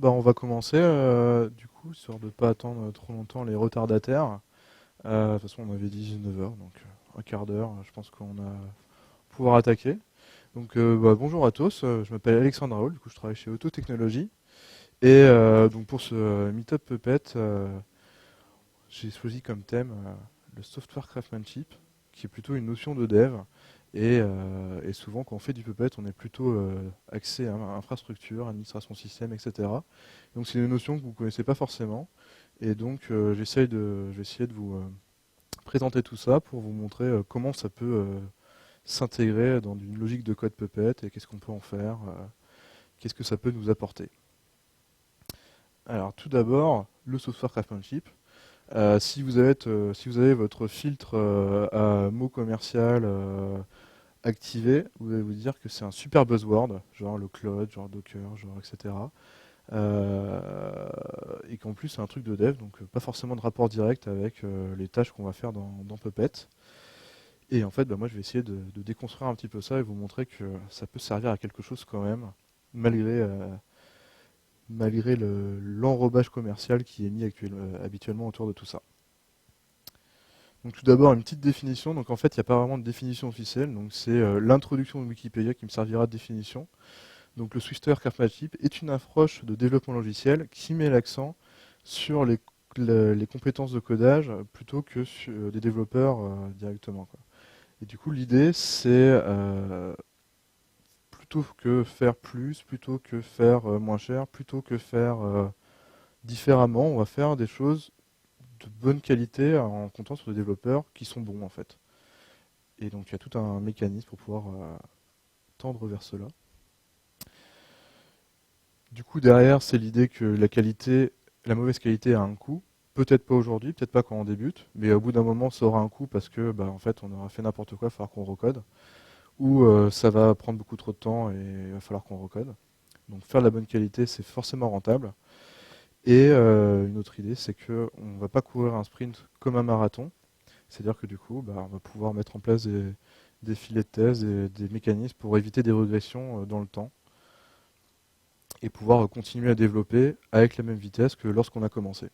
on va commencer du coup, histoire de ne pas attendre trop longtemps les retardataires. De toute façon, on avait dit 19 heures, donc un quart d'heure, je pense qu'on a pouvoir attaquer. Donc bonjour à tous, je m'appelle Alexandre Raoul, du coup je travaille chez Autotechnologie. Et donc pour ce Meetup Puppet, j'ai choisi comme thème le software craftsmanship, qui est plutôt une notion de dev. Et souvent, quand on fait du Puppet, on est plutôt axé à infrastructure, administration système, etc. Donc c'est une notion que vous ne connaissez pas forcément. Et donc je vais essayer de vous présenter tout ça pour vous montrer comment ça peut s'intégrer dans une logique de code Puppet et qu'est-ce qu'on peut en faire, qu'est-ce que ça peut nous apporter. Alors tout d'abord, le software craftsmanship. Si vous avez votre filtre à mot commercial activé, vous allez vous dire que c'est un super buzzword, genre le cloud, genre Docker, genre etc. Et qu'en plus c'est un truc de dev, donc pas forcément de rapport direct avec les tâches qu'on va faire dans Puppet. Et en fait, moi je vais essayer de déconstruire un petit peu ça et vous montrer que ça peut servir à quelque chose quand même, malgré l'enrobage commercial qui est mis habituellement autour de tout ça. Donc tout d'abord une petite définition, donc en fait il n'y a pas vraiment de définition officielle, donc c'est l'introduction de Wikipédia qui me servira de définition. Donc le software craftsmanship est une approche de développement logiciel qui met l'accent sur les compétences de codage plutôt que sur des développeurs directement, quoi. Et du coup l'idée c'est plutôt que faire plus, plutôt que faire moins cher, plutôt que faire différemment, on va faire des choses de bonne qualité en comptant sur des développeurs qui sont bons en fait. Et donc il y a tout un mécanisme pour pouvoir tendre vers cela. Du coup derrière c'est l'idée que la mauvaise qualité a un coût. Peut-être pas aujourd'hui, peut-être pas quand on débute, mais au bout d'un moment ça aura un coût parce que en fait on aura fait n'importe quoi, il va falloir qu'on recode. Ou ça va prendre beaucoup trop de temps et il va falloir qu'on recode. Donc faire de la bonne qualité c'est forcément rentable. Et une autre idée c'est qu'on ne va pas courir un sprint comme un marathon. C'est-à-dire que du coup, on va pouvoir mettre en place des filets de thèse et des mécanismes pour éviter des régressions dans le temps et pouvoir continuer à développer avec la même vitesse que lorsqu'on a commencé.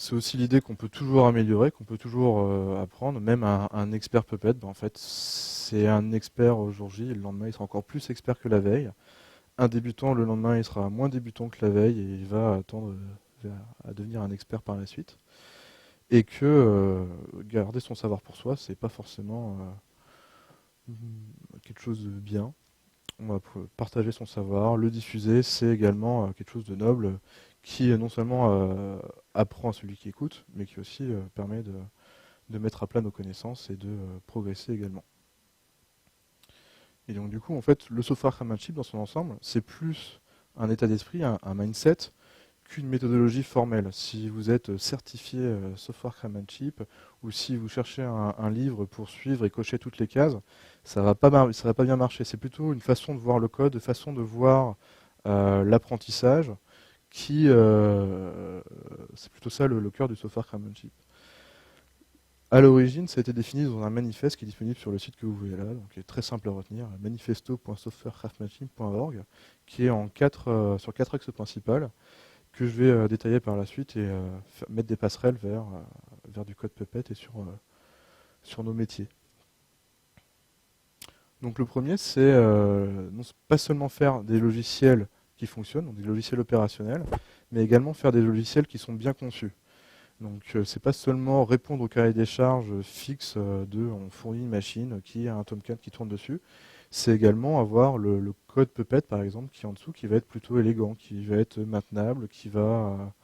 C'est aussi l'idée qu'on peut toujours améliorer, qu'on peut toujours apprendre. Même un expert Puppet, en fait, c'est un expert au jour J, et le lendemain il sera encore plus expert que la veille. Un débutant, le lendemain il sera moins débutant que la veille et il va tendre à devenir un expert par la suite. Et que garder son savoir pour soi, c'est pas forcément quelque chose de bien. On va partager son savoir, le diffuser, c'est également quelque chose de noble qui non seulement apprend à celui qui écoute, mais qui aussi permet de mettre à plat nos connaissances et de progresser également. Et donc du coup, en fait, le software craftsmanship dans son ensemble, c'est plus un état d'esprit, un mindset, qu'une méthodologie formelle. Si vous êtes certifié software craftsmanship ou si vous cherchez un livre pour suivre et cocher toutes les cases, ça va pas bien marcher. C'est plutôt une façon de voir le code, une façon de voir l'apprentissage c'est plutôt ça le cœur du software craftsmanship. À l'origine, ça a été défini dans un manifeste qui est disponible sur le site que vous voyez là, donc qui est très simple à retenir, manifesto.softwarecraftsmanship.org, qui est sur 4 axes principaux que je vais détailler par la suite et mettre des passerelles vers du code Puppet et sur nos métiers. Donc le premier, c'est pas seulement faire des logiciels qui fonctionnent, donc des logiciels opérationnels, mais également faire des logiciels qui sont bien conçus. Donc c'est pas seulement répondre au cahier des charges fixe on fournit une machine qui a un Tomcat qui tourne dessus, c'est également avoir le code Puppet par exemple qui est en dessous, qui va être plutôt élégant, qui va être maintenable, qui va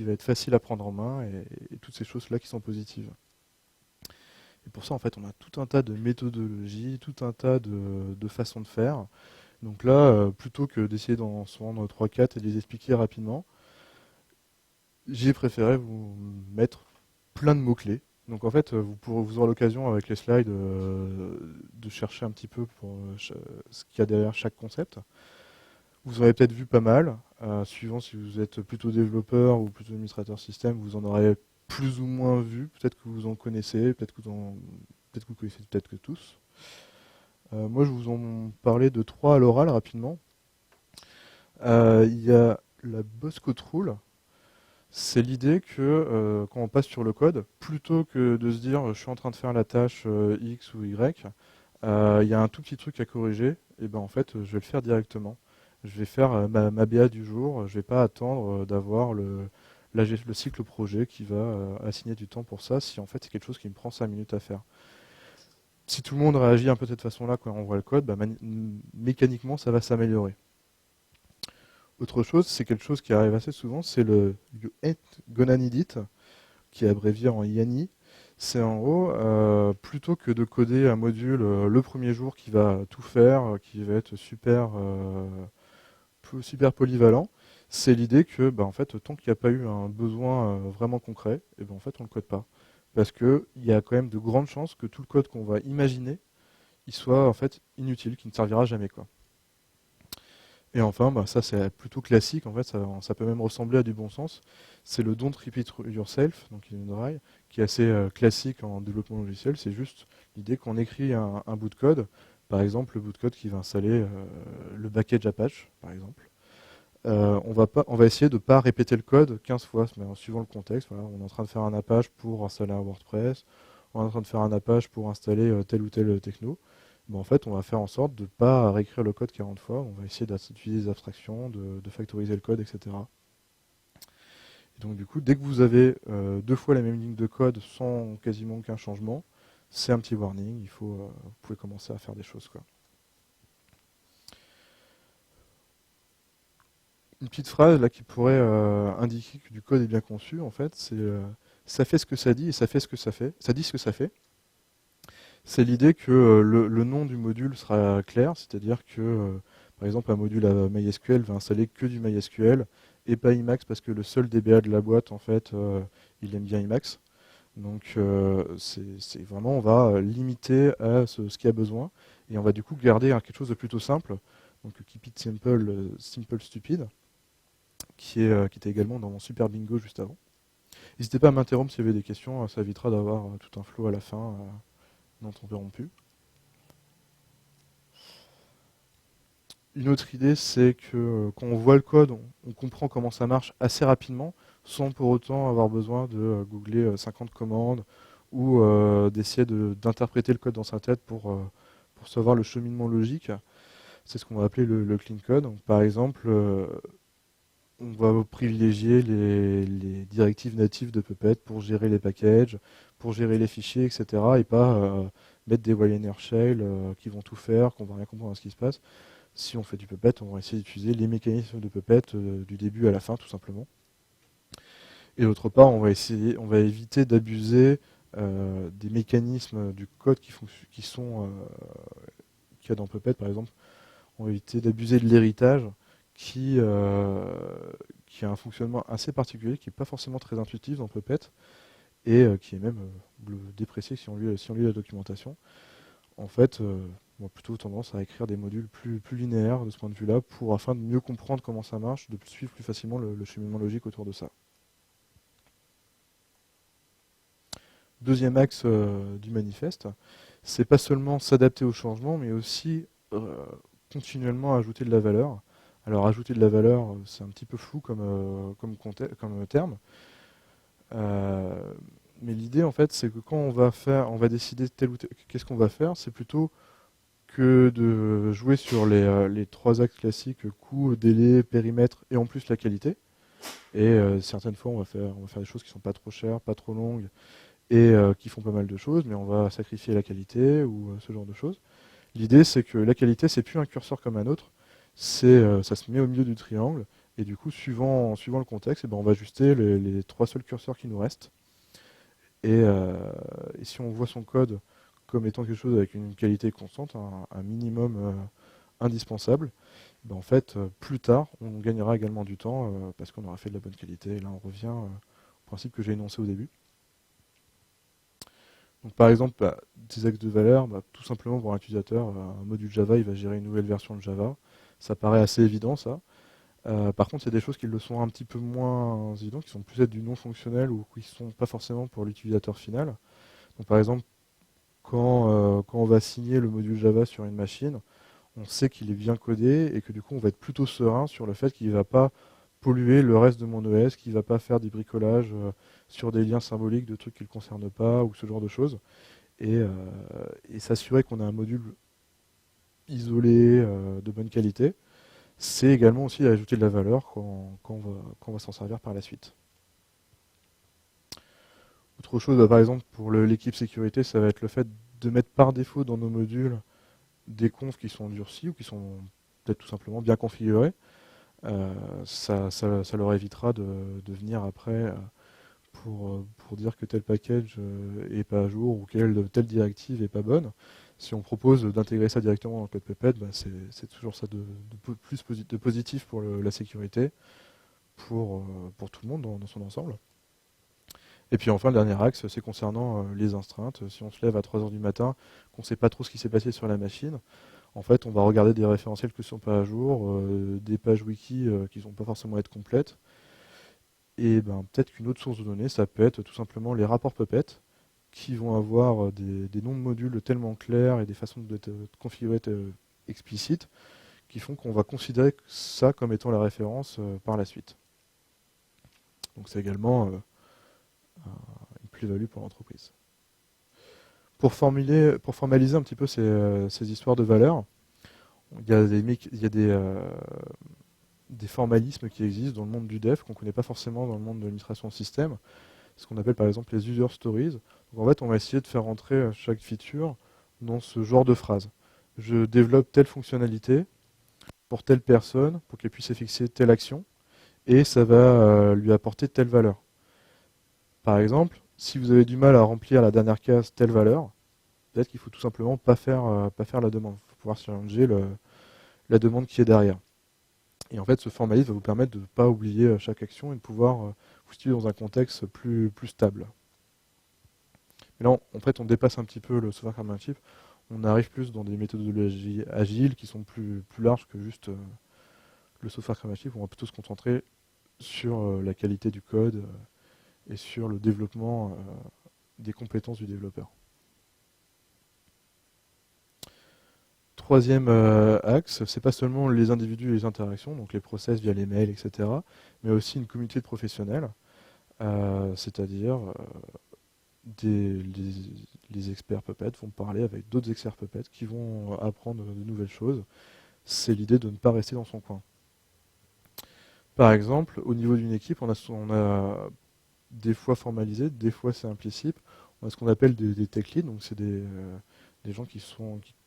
être facile à prendre en main et toutes ces choses-là qui sont positives. Et pour ça, en fait, on a tout un tas de méthodologies, tout un tas de façons de faire. Donc là, plutôt que d'essayer d'en se rendre 3-4 et de les expliquer rapidement, j'ai préféré vous mettre plein de mots-clés. Donc en fait, vous aurez l'occasion avec les slides de chercher un petit peu pour ce qu'il y a derrière chaque concept. Vous en avez peut-être vu pas mal, suivant si vous êtes plutôt développeur ou plutôt administrateur système, vous en aurez plus ou moins vu, peut-être que vous en connaissez, peut-être que vous connaissez peut-être que tous. Moi je vous en parlais de 3 à l'oral rapidement. Il y a la Boscode Rule. C'est l'idée que quand on passe sur le code, plutôt que de se dire je suis en train de faire la tâche X ou Y, il y a un tout petit truc à corriger, et ben en fait je vais le faire directement. Je vais faire ma BA du jour, je vais pas attendre d'avoir le cycle projet qui va assigner du temps pour ça, si en fait c'est quelque chose qui me prend 5 minutes à faire. Si tout le monde réagit un peu de cette façon-là quand on voit le code, bah, mécaniquement ça va s'améliorer. Autre chose, c'est quelque chose qui arrive assez souvent, c'est le You Ain't Gonna Need It, qui est abrévié en YANI. C'est en gros, plutôt que de coder un module le premier jour qui va tout faire, qui va être super polyvalent, c'est l'idée que bah, en fait, tant qu'il n'y a pas eu un besoin vraiment concret, et ben, en fait, on ne le code pas. Parce qu'il y a quand même de grandes chances que tout le code qu'on va imaginer, il soit en fait inutile, qu'il ne servira jamais, quoi. Et enfin, bah, ça c'est plutôt classique, en fait, ça peut même ressembler à du bon sens. C'est le don't repeat yourself, donc une rail, qui est assez classique en développement logiciel. C'est juste l'idée qu'on écrit un bout de code, par exemple le bout de code qui va installer le package Apache, par exemple. On va essayer de ne pas répéter le code 15 fois, mais en suivant le contexte. Voilà, on est en train de faire un Apache pour installer un WordPress, on est en train de faire un Apache pour installer tel ou tel techno. Bon, en fait, on va faire en sorte de ne pas réécrire le code 40 fois. On va essayer d'utiliser des abstractions, de factoriser le code, etc. Et donc, du coup, dès que vous avez deux fois la même ligne de code sans quasiment aucun changement, c'est un petit warning. Vous pouvez commencer à faire des choses, quoi. Une petite phrase là qui pourrait indiquer que du code est bien conçu, en fait, c'est ça fait ce que ça dit et ça fait ce que ça fait. Ça dit ce que ça fait. C'est l'idée que le nom du module sera clair, c'est-à-dire que, par exemple, un module à MySQL va installer que du MySQL et pas Emacs parce que le seul DBA de la boîte, en fait, il aime bien Emacs. Donc, c'est vraiment, on va limiter à ce qu'il y a besoin et on va du coup garder quelque chose de plutôt simple. Donc, keep it simple, simple stupid, qui était également dans mon super bingo juste avant. N'hésitez pas à m'interrompre s'il y avait des questions, ça évitera d'avoir tout un flow à la fin non interrompu. Une autre idée, c'est que quand on voit le code, on comprend comment ça marche assez rapidement, sans pour autant avoir besoin de googler 50 commandes ou d'essayer d'interpréter le code dans sa tête pour savoir le cheminement logique. C'est ce qu'on va appeler le clean code. Donc, par exemple, on va privilégier les directives natives de Puppet pour gérer les packages, pour gérer les fichiers, etc. Et pas mettre des Waylainer Shell qui vont tout faire, qu'on va rien comprendre à ce qui se passe. Si on fait du Puppet, on va essayer d'utiliser les mécanismes de Puppet du début à la fin, tout simplement. Et d'autre part, on va éviter d'abuser des mécanismes du code qui sont qu'il y a dans Puppet, par exemple. On va éviter d'abuser de l'héritage qui a un fonctionnement assez particulier, qui n'est pas forcément très intuitif dans Puppet, et qui est même déprécié si on lit la documentation. En fait, moi plutôt tendance à écrire des modules plus linéaires de ce point de vue-là, afin de mieux comprendre comment ça marche, de suivre plus facilement le cheminement logique autour de ça. Deuxième axe du manifeste, c'est pas seulement s'adapter au changement, mais aussi continuellement ajouter de la valeur. Alors ajouter de la valeur, c'est un petit peu flou comme terme. Mais l'idée en fait, c'est que quand on va décider tel ou tel, qu'est-ce qu'on va faire, c'est plutôt que de jouer sur les trois axes classiques, coût, délai, périmètre et en plus la qualité. Et certaines fois, on va faire des choses qui sont pas trop chères, pas trop longues et qui font pas mal de choses, mais on va sacrifier la qualité ou ce genre de choses. L'idée, c'est que la qualité, c'est plus un curseur comme un autre, ça se met au milieu du triangle, et du coup, suivant le contexte, eh ben, on va ajuster les trois seuls curseurs qui nous restent. Et si on voit son code comme étant quelque chose avec une qualité constante, un minimum indispensable, ben en fait, plus tard, on gagnera également du temps parce qu'on aura fait de la bonne qualité. Et là, on revient au principe que j'ai énoncé au début. Donc, par exemple, des axes de valeur, tout simplement pour un utilisateur, un module Java, il va gérer une nouvelle version de Java. Ça paraît assez évident, ça. Par contre, il y a des choses qui le sont un petit peu moins évidentes, qui sont plus être du non fonctionnel ou qui ne sont pas forcément pour l'utilisateur final. Donc, par exemple, quand on va signer le module Java sur une machine, on sait qu'il est bien codé et que du coup on va être plutôt serein sur le fait qu'il ne va pas polluer le reste de mon ES, qu'il ne va pas faire des bricolages sur des liens symboliques de trucs qui ne le concernent pas ou ce genre de choses. Et, euh, et s'assurer qu'on a un module isolé, de bonne qualité, c'est également aussi ajouter de la valeur quand on va s'en servir par la suite. Autre chose, par exemple, pour l'équipe sécurité, ça va être le fait de mettre par défaut dans nos modules des confs qui sont durcis ou qui sont peut-être tout simplement bien configurés. Ça leur évitera de venir après pour dire que tel package est pas à jour ou telle directive est pas bonne. Si on propose d'intégrer ça directement dans le code Puppet, bah c'est toujours ça de positif pour la sécurité, pour tout le monde dans son ensemble. Et puis enfin, le dernier axe, c'est concernant les astreintes. Si on se lève à 3 heures du matin, qu'on ne sait pas trop ce qui s'est passé sur la machine, en fait, on va regarder des référentiels qui ne sont pas à jour, des pages wiki qui ne vont pas forcément être complètes. Et ben, peut-être qu'une autre source de données, ça peut être tout simplement les rapports Puppet, qui vont avoir des noms de modules tellement clairs et des façons de configurer explicites, qui font qu'on va considérer ça comme étant la référence par la suite. Donc c'est également une plus-value pour l'entreprise. Pour formaliser un petit peu ces histoires de valeurs, il y a des formalismes qui existent dans le monde du dev qu'on ne connaît pas forcément dans le monde de l'administration de système, ce qu'on appelle par exemple les user stories. Donc en fait, on va essayer de faire rentrer chaque feature dans ce genre de phrase. Je développe telle fonctionnalité pour telle personne, pour qu'elle puisse effectuer telle action, et ça va lui apporter telle valeur. Par exemple, si vous avez du mal à remplir la dernière case telle valeur, peut-être qu'il faut tout simplement pas faire la demande. Il faut pouvoir challenger la demande qui est derrière. Et en fait, ce formalisme va vous permettre de ne pas oublier chaque action et de pouvoir vous situer dans un contexte plus stable. Mais là, en fait, on dépasse un petit peu le software craftsmanship. On arrive plus dans des méthodologies agiles qui sont plus larges que juste le software craftsmanship. On va plutôt se concentrer sur la qualité du code et sur le développement des compétences du développeur. Troisième axe, c'est pas seulement les individus et les interactions, donc les process via les mails, etc., mais aussi une communauté de professionnels, c'est-à-dire les experts Puppet vont parler avec d'autres experts Puppet qui vont apprendre de nouvelles choses. C'est l'idée de ne pas rester dans son coin. Par exemple, au niveau d'une équipe, on a des fois formalisé, des fois c'est implicite. On a ce qu'on appelle des tech leads, donc c'est des gens qui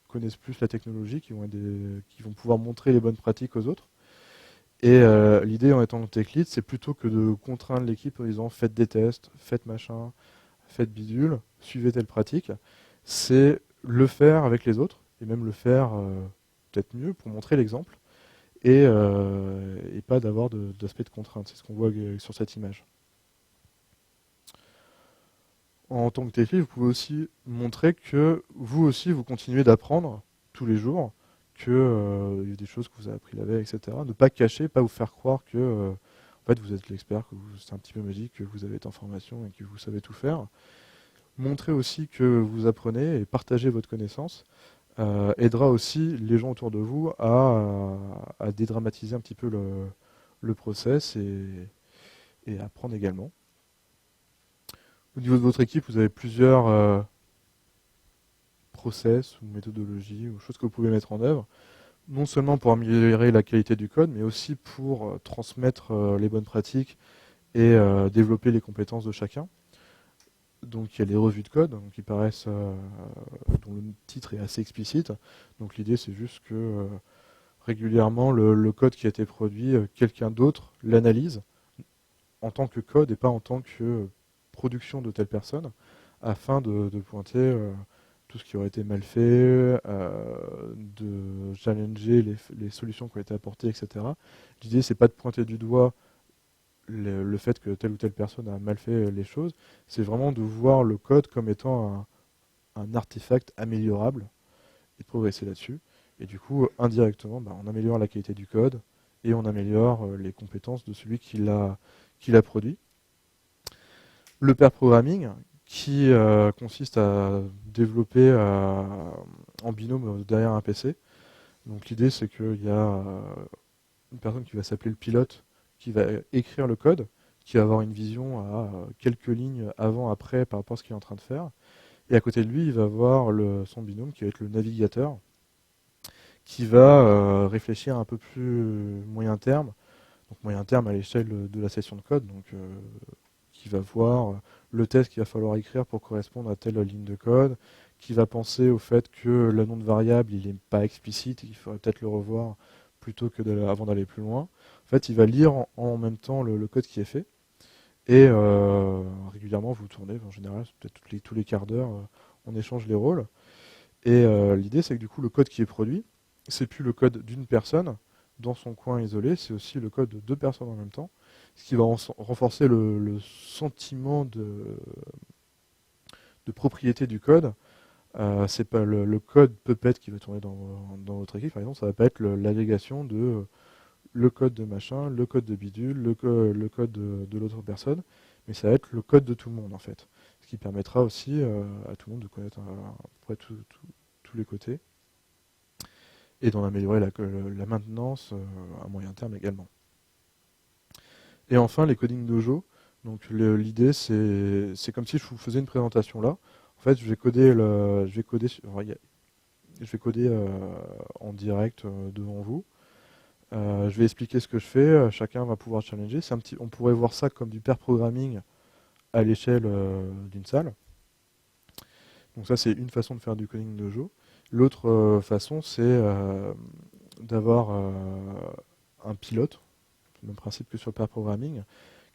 connaissent plus la technologie, qui vont pouvoir montrer les bonnes pratiques aux autres. Et l'idée en étant tech lead, c'est plutôt que de contraindre l'équipe en disant faites des tests, faites machin, faites bidule, suivez telle pratique. C'est le faire avec les autres, et même le faire peut-être mieux pour montrer l'exemple, et pas d'avoir d'aspect de contrainte. C'est ce qu'on voit sur cette image. En tant que tech lead, vous pouvez aussi montrer que vous aussi, vous continuez d'apprendre tous les jours, qu'il y a des choses que vous avez appris la veille, etc. Ne pas cacher, pas vous faire croire que en fait, vous êtes l'expert, que c'est un petit peu magique, que vous avez cette information et que vous savez tout faire. Montrez aussi que vous apprenez et partagez votre connaissance aidera aussi les gens autour de vous à dédramatiser un petit peu le process et apprendre également. Au niveau de votre équipe, vous avez plusieurs process ou méthodologies ou choses que vous pouvez mettre en œuvre, non seulement pour améliorer la qualité du code, mais aussi pour transmettre les bonnes pratiques et développer les compétences de chacun. Donc il y a les revues de code qui paraissent, dont le titre est assez explicite. Donc l'idée c'est juste que régulièrement le code qui a été produit, quelqu'un d'autre l'analyse en tant que code et pas en tant que production de telle personne, afin de pointer tout ce qui aurait été mal fait, de challenger les solutions qui ont été apportées, etc. L'idée c'est pas de pointer du doigt le fait que telle ou telle personne a mal fait les choses, c'est vraiment de voir le code comme étant un artefact améliorable et de progresser là-dessus. Et du coup, indirectement, on améliore la qualité du code et on améliore les compétences de celui qui l'a produit. Le pair programming, qui consiste à développer en binôme derrière un PC. Donc l'idée c'est qu'il y a une personne qui va s'appeler le pilote, qui va écrire le code, qui va avoir une vision à quelques lignes avant, après par rapport à ce qu'il est en train de faire. Et à côté de lui, il va avoir son binôme qui va être le navigateur, qui va réfléchir un peu plus moyen terme, donc moyen terme à l'échelle de la session de code, donc qui va voir le test qu'il va falloir écrire pour correspondre à telle ligne de code, qui va penser au fait que le nom de variable il n'est pas explicite et qu'il faudrait peut-être le revoir plutôt que avant d'aller plus loin. En fait, il va lire en même temps le code qui est fait et régulièrement vous tournez, en général, peut-être tous les quarts d'heure, on échange les rôles. Et l'idée, c'est que du coup, le code qui est produit, c'est plus le code d'une personne dans son coin isolé, c'est aussi le code de deux personnes en même temps, ce qui va renforcer le sentiment de propriété du code. C'est pas le code Puppet qui va tourner dans votre équipe, par exemple, ça va pas être l'agrégation de le code de machin, le code de bidule, le code de l'autre personne, mais ça va être le code de tout le monde en fait. Ce qui permettra aussi à tout le monde de connaître à peu près tous les côtés et d'en améliorer la maintenance à moyen terme également. Et enfin, les coding dojo. Donc l'idée, c'est comme si je vous faisais une présentation là. En fait, je vais coder en direct devant vous. Je vais expliquer ce que je fais. Chacun va pouvoir challenger. On pourrait voir ça comme du pair programming à l'échelle d'une salle. Donc ça, c'est une façon de faire du coding dojo. L'autre façon, c'est d'avoir un pilote, le même principe que sur le pair programming,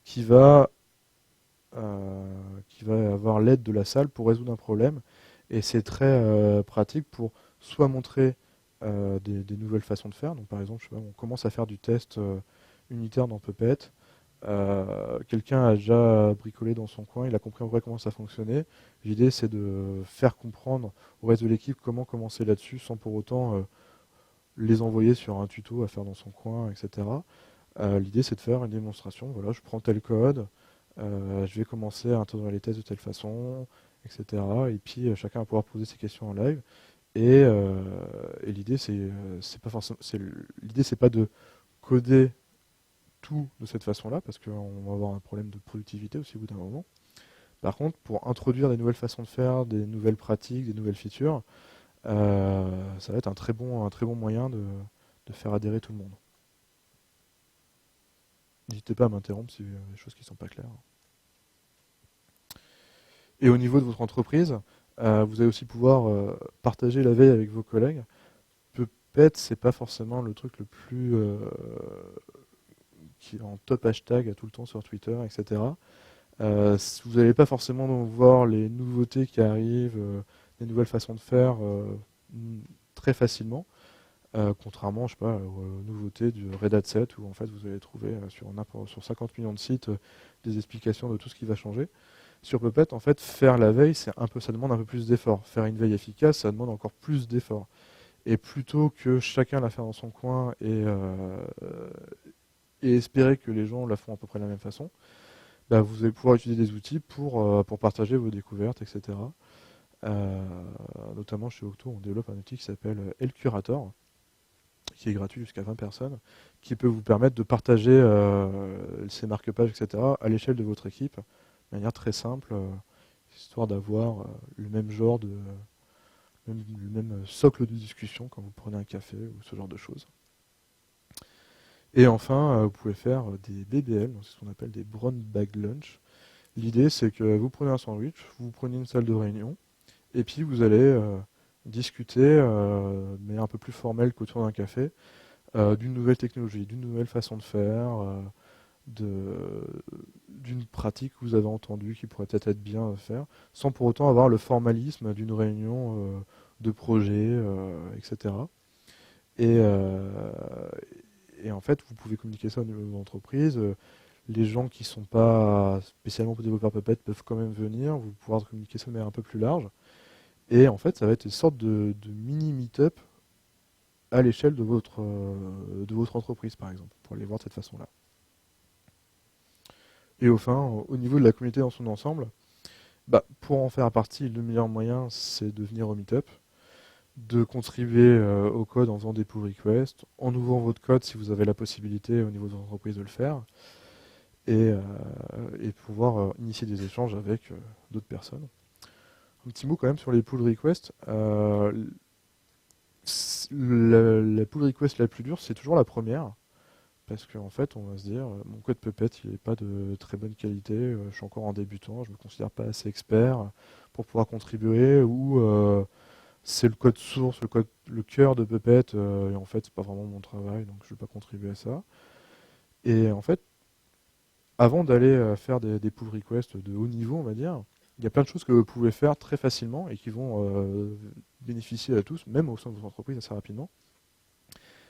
qui va avoir l'aide de la salle pour résoudre un problème. Et c'est très pratique pour soit montrer des nouvelles façons de faire. Donc par exemple, je sais pas, on commence à faire du test unitaire dans Puppet. Quelqu'un a déjà bricolé dans son coin, il a compris en vrai comment ça fonctionnait. L'idée c'est de faire comprendre au reste de l'équipe comment commencer là-dessus sans pour autant les envoyer sur un tuto à faire dans son coin, etc. L'idée c'est de faire une démonstration. Voilà, je prends tel code, je vais commencer à introduire les tests de telle façon, etc. Et puis chacun va pouvoir poser ses questions en live. Et l'idée c'est pas forcément, l'idée c'est pas de coder tout de cette façon-là, parce qu'on va avoir un problème de productivité aussi au bout d'un moment. Par contre, pour introduire des nouvelles façons de faire, des nouvelles pratiques, des nouvelles features, ça va être un très bon moyen de faire adhérer tout le monde. N'hésitez pas à m'interrompre si y a des choses qui ne sont pas claires. Et au niveau de votre entreprise, vous allez aussi pouvoir partager la veille avec vos collègues. Peut-être c'est pas forcément le truc le plus qui est en top hashtag tout le temps sur Twitter, etc. Vous n'allez pas forcément voir les nouveautés qui arrivent, les nouvelles façons de faire très facilement, contrairement, je sais pas, aux nouveautés du Red Hat 7 où en fait vous allez trouver sur 50 millions de sites des explications de tout ce qui va changer. Sur Puppet, en fait, faire la veille, ça demande un peu plus d'effort. Faire une veille efficace, ça demande encore plus d'effort. Et plutôt que chacun la faire dans son coin et espérer que les gens la font à peu près de la même façon, bah, vous allez pouvoir utiliser des outils pour partager vos découvertes, etc. Notamment chez Octo, on développe un outil qui s'appelle LCurator, qui est gratuit jusqu'à 20 personnes, qui peut vous permettre de partager ces marque-pages, etc. à l'échelle de votre équipe, de manière très simple, histoire d'avoir le même genre le même socle de discussion quand vous prenez un café ou ce genre de choses. Et enfin, vous pouvez faire des BBL, c'est ce qu'on appelle des Brown Bag Lunch. L'idée, c'est que vous prenez un sandwich, vous prenez une salle de réunion, et puis vous allez discuter de manière un peu plus formelle qu'autour d'un café, d'une nouvelle technologie, d'une nouvelle façon de faire, d'une pratique que vous avez entendue qui pourrait peut-être être bien à faire, sans pour autant avoir le formalisme d'une réunion de projet, etc. Et, euh, et en fait, vous pouvez communiquer ça au niveau de l'entreprise. Les gens qui ne sont pas spécialement développeurs Puppet peuvent quand même venir, vous pouvoir communiquer ça de manière un peu plus large. Et en fait, ça va être une sorte de mini meet-up à l'échelle de votre entreprise, par exemple, pour aller voir de cette façon-là. Et enfin, au niveau de la communauté dans son ensemble, bah, pour en faire partie, le meilleur moyen, c'est de venir au meet-up. de contribuer au code en faisant des pull requests, en ouvrant votre code si vous avez la possibilité au niveau de votre entreprise de le faire, et, euh, et pouvoir initier des échanges avec d'autres personnes. Un petit mot quand même sur les pull requests. La pull request la plus dure, c'est toujours la première. Parce qu'en fait, on va se dire, mon code Puppet, il n'est pas de très bonne qualité, je suis encore en débutant, je ne me considère pas assez expert pour pouvoir contribuer, ou c'est le code source, le cœur de Puppet, et en fait, c'est pas vraiment mon travail, donc je ne vais pas contribuer à ça. Et en fait, avant d'aller faire des pull requests de haut niveau, on va dire, il y a plein de choses que vous pouvez faire très facilement et qui vont bénéficier à tous, même au sein de votre entreprise assez rapidement.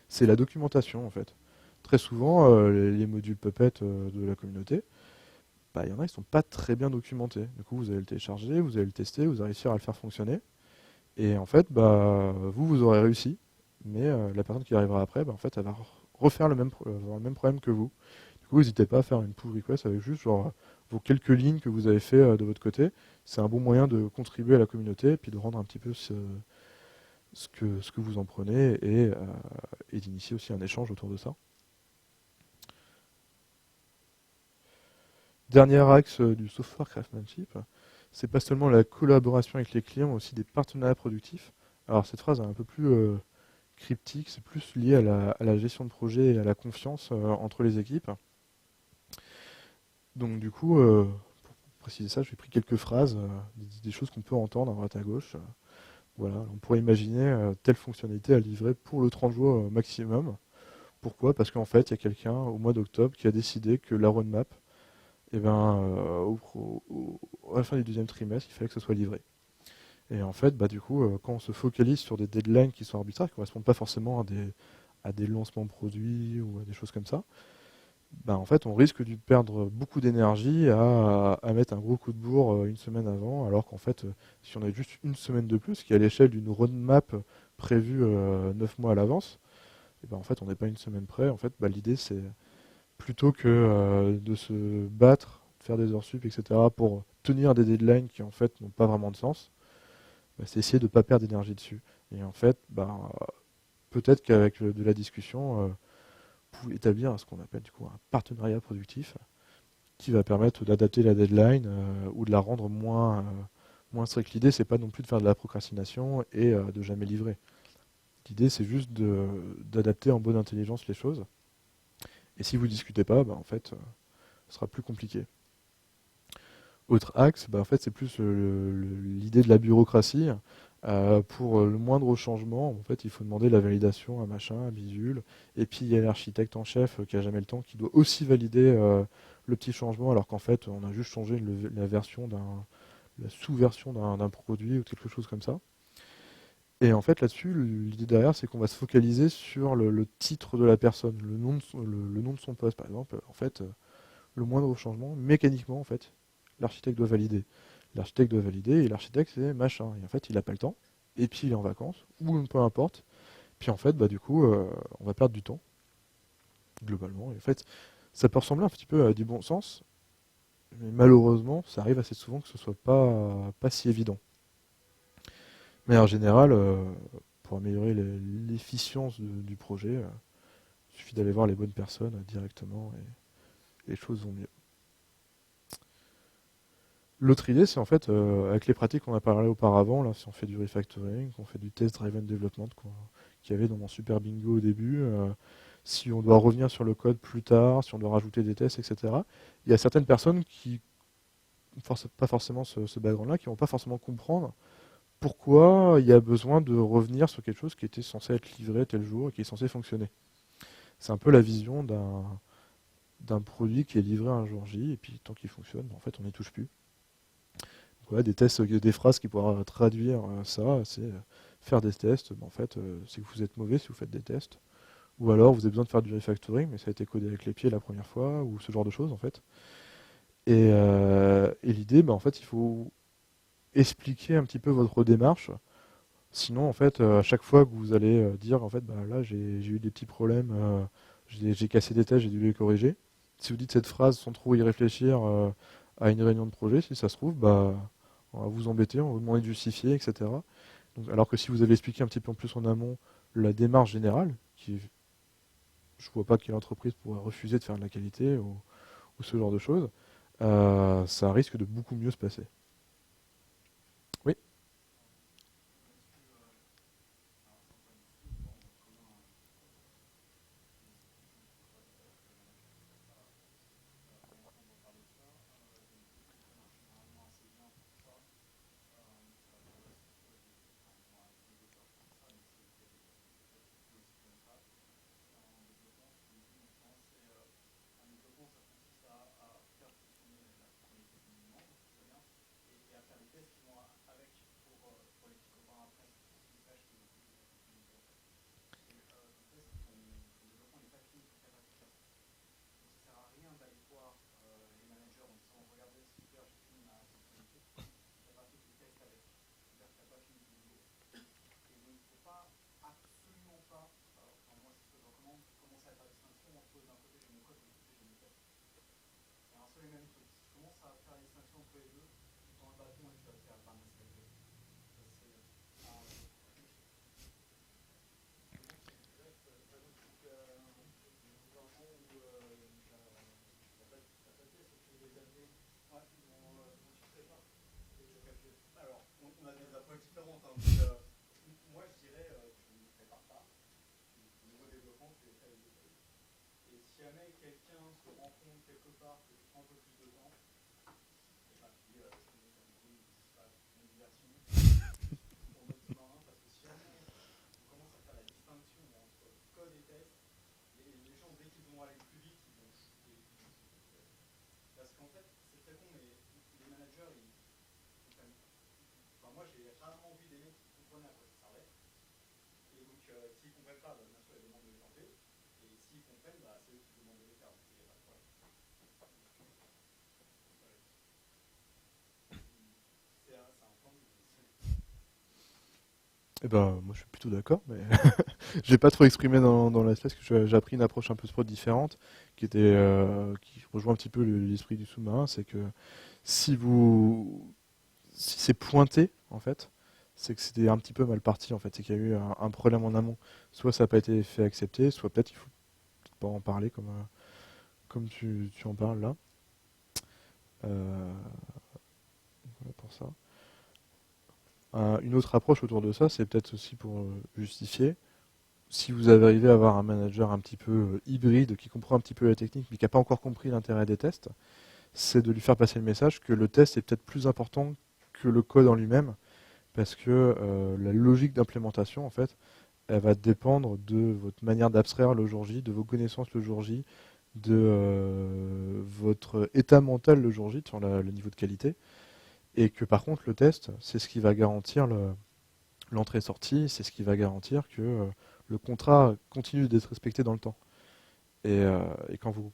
C'est la documentation, en fait. Très souvent, les modules Puppet de la communauté, bah, il y en a qui ne sont pas très bien documentés. Du coup, vous allez le télécharger, vous allez le tester, vous allez réussir à le faire fonctionner. Et en fait, bah, vous aurez réussi. Mais la personne qui arrivera après, bah, en fait, elle va refaire avoir le même problème que vous. Du coup, n'hésitez pas à faire une pull request avec juste genre, vos quelques lignes que vous avez fait de votre côté. C'est un bon moyen de contribuer à la communauté et puis de rendre un petit peu ce que vous en prenez et d'initier aussi un échange autour de ça. Dernier axe du software craftsmanship, c'est pas seulement la collaboration avec les clients, mais aussi des partenariats productifs. Alors cette phrase est un peu plus cryptique, c'est plus lié à la gestion de projet et à la confiance entre les équipes. Donc du coup, pour préciser ça, j'ai pris quelques phrases, des choses qu'on peut entendre à droite à gauche. Voilà, on pourrait imaginer telle fonctionnalité à livrer pour le 30 jours maximum. Pourquoi? Parce qu'en fait, il y a quelqu'un au mois d'octobre qui a décidé que la roadmap, eh ben, à la fin du deuxième trimestre, il fallait que ce soit livré. Et en fait, bah, du coup, quand on se focalise sur des deadlines qui sont arbitraires, qui ne correspondent pas forcément à des lancements de produits ou à des choses comme ça, bah, en fait, on risque de perdre beaucoup d'énergie à mettre un gros coup de bourre une semaine avant, alors qu'en fait, si on a juste une semaine de plus, qui est à l'échelle d'une roadmap prévue 9 mois à l'avance, et ben, en fait, on n'est pas une semaine près. En fait, bah, l'idée, c'est plutôt que de se battre, de faire des heures sup, etc., pour tenir des deadlines qui en fait n'ont pas vraiment de sens, bah, c'est essayer de ne pas perdre d'énergie dessus. Et en fait, bah, peut-être qu'avec de la discussion, vous pouvez établir ce qu'on appelle du coup un partenariat productif qui va permettre d'adapter la deadline ou de la rendre moins stricte. L'idée, c'est pas non plus de faire de la procrastination et de jamais livrer. L'idée, c'est juste d'adapter en bonne intelligence les choses. Et si vous ne discutez pas, bah, en fait, ce sera plus compliqué. Autre axe, bah, en fait, c'est plus l'idée de la bureaucratie. Pour le moindre changement, en fait, il faut demander la validation à machin, à bidule. Et puis, il y a l'architecte en chef qui a jamais le temps, qui doit aussi valider le petit changement, alors qu'en fait, on a juste changé la sous-version d'un produit ou quelque chose comme ça. Et en fait, là-dessus, l'idée derrière, c'est qu'on va se focaliser sur le titre de la personne, le nom de son poste, par exemple. En fait, le moindre changement, mécaniquement, en fait, l'architecte doit valider. L'architecte doit valider, et l'architecte, c'est machin. Et en fait, il n'a pas le temps, et puis il est en vacances, ou peu importe. Puis en fait, bah, du coup, on va perdre du temps, globalement. Et en fait, ça peut ressembler un petit peu à du bon sens, mais malheureusement, ça arrive assez souvent que ce soit pas si évident. Mais en général, pour améliorer l'efficience du projet, il suffit d'aller voir les bonnes personnes directement, et les choses vont mieux. L'autre idée, c'est en fait, avec les pratiques qu'on a parlé auparavant, là, si on fait du refactoring, qu'on fait du test-driven development qu'il y avait dans mon super bingo au début, si on doit revenir sur le code plus tard, si on doit rajouter des tests, etc., il y a certaines personnes qui n'ont pas forcément ce background-là, qui vont pas forcément comprendre pourquoi il y a besoin de revenir sur quelque chose qui était censé être livré tel jour et qui est censé fonctionner. C'est un peu la vision d'un produit qui est livré un jour J, et puis tant qu'il fonctionne, en fait, on n'y touche plus. Voilà, des tests, des phrases qui pourraient traduire ça, c'est faire des tests. En fait, c'est que vous êtes mauvais si vous faites des tests. Ou alors vous avez besoin de faire du refactoring, mais ça a été codé avec les pieds la première fois, ou ce genre de choses en fait. Et l'idée, en fait, il faut expliquer un petit peu votre démarche. Sinon, en fait, à chaque fois que vous allez dire, en fait, bah, là, j'ai eu des petits problèmes, j'ai cassé des tests, j'ai dû les corriger. Si vous dites cette phrase sans trop y réfléchir à une réunion de projet, si ça se trouve, bah, on va vous embêter, on va vous demander de justifier, etc. Donc, alors que si vous avez expliqué un petit peu en plus en amont la démarche générale, je ne vois pas quelle entreprise pourrait refuser de faire de la qualité ou ce genre de choses, ça risque de beaucoup mieux se passer. Oui. Eh ben, moi je suis plutôt d'accord, mais j'ai pas trop exprimé dans la parce que j'ai appris une approche un peu spot différente, qui rejoint un petit peu l'esprit du sous-marin, c'est que si vous, si c'est pointé en fait, c'est que c'était un petit peu mal parti en fait, c'est qu'il y a eu un problème en amont. Soit ça n'a pas été fait accepter, soit peut-être qu'il faut peut-être pas en parler comme tu en parles là. Euh, voilà pour ça. Une autre approche autour de ça, c'est peut-être aussi pour justifier. Si vous avez arrivé à avoir un manager un petit peu hybride, qui comprend un petit peu la technique, mais qui n'a pas encore compris l'intérêt des tests, c'est de lui faire passer le message que le test est peut-être plus important que le code en lui-même, parce que la logique d'implémentation, en fait, elle va dépendre de votre manière d'abstraire le jour J, de vos connaissances le jour J, de votre état mental le jour J sur le niveau de qualité, et que par contre le test, c'est ce qui va garantir l'entrée-sortie, c'est ce qui va garantir que le contrat continue d'être respecté dans le temps. Et quand vous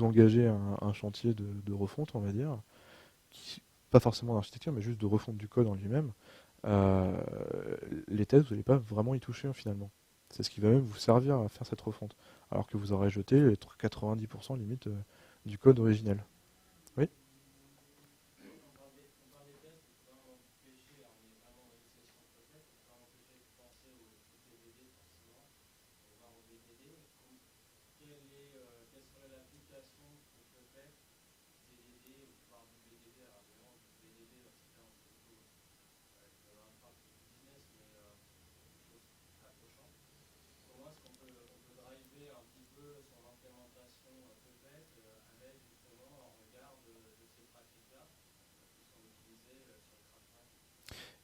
engagez un chantier de refonte, on va dire, pas forcément d'architecture, mais juste de refonte du code en lui-même, euh, les tests, vous n'allez pas vraiment y toucher finalement. C'est ce qui va même vous servir à faire cette refonte. Alors que vous aurez jeté les 90% limite du code originel. Oui.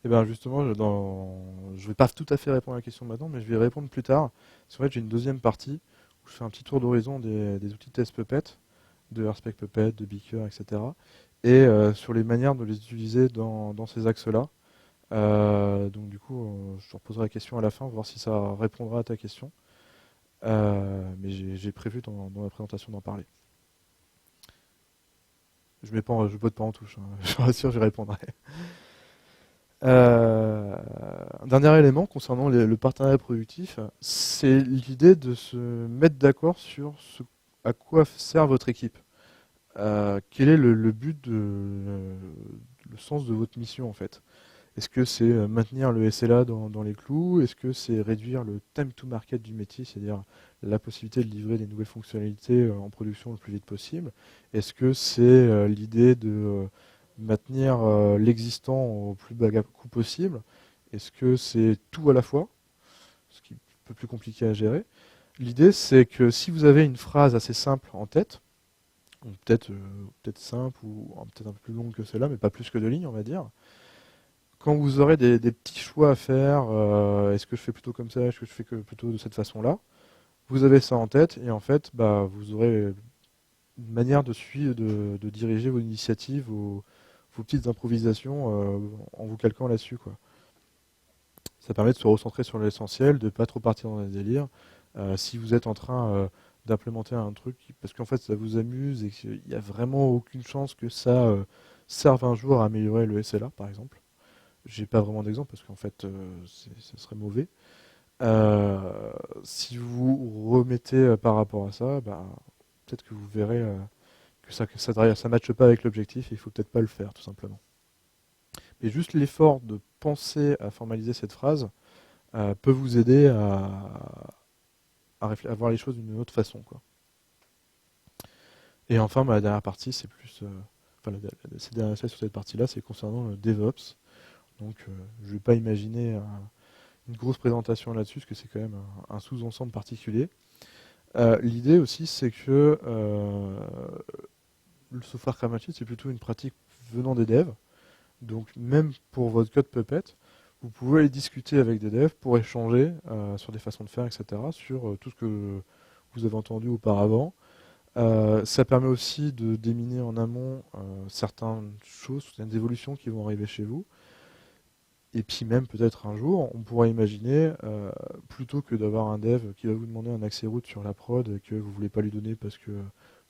Et bien justement, je vais pas tout à fait répondre à la question maintenant, mais je vais y répondre plus tard. Parce qu'en fait, j'ai une deuxième partie où je fais un petit tour d'horizon des outils de test Puppet, de Airspec Puppet, de Beaker, etc. Et sur les manières de les utiliser dans ces axes-là. Donc du coup, je te reposerai la question à la fin, voir si ça répondra à ta question. Mais j'ai prévu dans la présentation d'en parler. Je botte pas en touche, hein. Je vous rassure, j'y répondrai. Un dernier élément concernant le partenariat productif, c'est l'idée de se mettre d'accord sur à quoi sert votre équipe. Quel est le but le sens de votre mission en fait. Est-ce que c'est maintenir le SLA dans les clous? Est-ce que c'est réduire le time to market du métier, c'est-à-dire la possibilité de livrer des nouvelles fonctionnalités en production le plus vite possible? Est-ce que c'est l'idée de maintenir l'existant au plus bas coût possible? Est-ce que c'est tout à la fois? Ce qui est un peu plus compliqué à gérer. L'idée, c'est que si vous avez une phrase assez simple en tête, ou peut-être simple ou peut-être un peu plus longue que celle-là, mais pas plus que 2 lignes, on va dire, quand vous aurez des petits choix à faire, est-ce que je fais plutôt comme ça, est-ce que je fais plutôt de cette façon-là, vous avez ça en tête et en fait, bah, vous aurez une manière de suivre, de diriger vos initiatives, vos petites improvisations en vous calquant là-dessus, quoi. Ça permet de se recentrer sur l'essentiel, de ne pas trop partir dans les délires. Si vous êtes en train d'implémenter un truc parce qu'en fait ça vous amuse et qu'il n'y a vraiment aucune chance que ça serve un jour à améliorer le SLA, par exemple. J'ai pas vraiment d'exemple parce qu'en fait ce serait mauvais. Si vous remettez par rapport à ça, bah, peut-être que vous verrez que ça matche pas avec l'objectif et il faut peut-être pas le faire tout simplement. Mais juste l'effort de penser à formaliser cette phrase peut vous aider à voir les choses d'une autre façon, quoi. Et enfin, la dernière partie, c'est plus. Enfin, ces derniers slides sur cette partie-là, c'est concernant le DevOps. Donc, je ne vais pas imaginer une grosse présentation là-dessus, parce que c'est quand même un sous-ensemble particulier. L'idée aussi, c'est que le software Cramatchit, c'est plutôt une pratique venant des devs. Donc, même pour votre code Puppet, vous pouvez aller discuter avec des devs pour échanger sur des façons de faire, etc., sur tout ce que vous avez entendu auparavant. Ça permet aussi de déminer en amont certaines choses, certaines évolutions qui vont arriver chez vous. Et puis même peut-être un jour, on pourra imaginer, plutôt que d'avoir un dev qui va vous demander un accès root sur la prod et que vous ne voulez pas lui donner parce que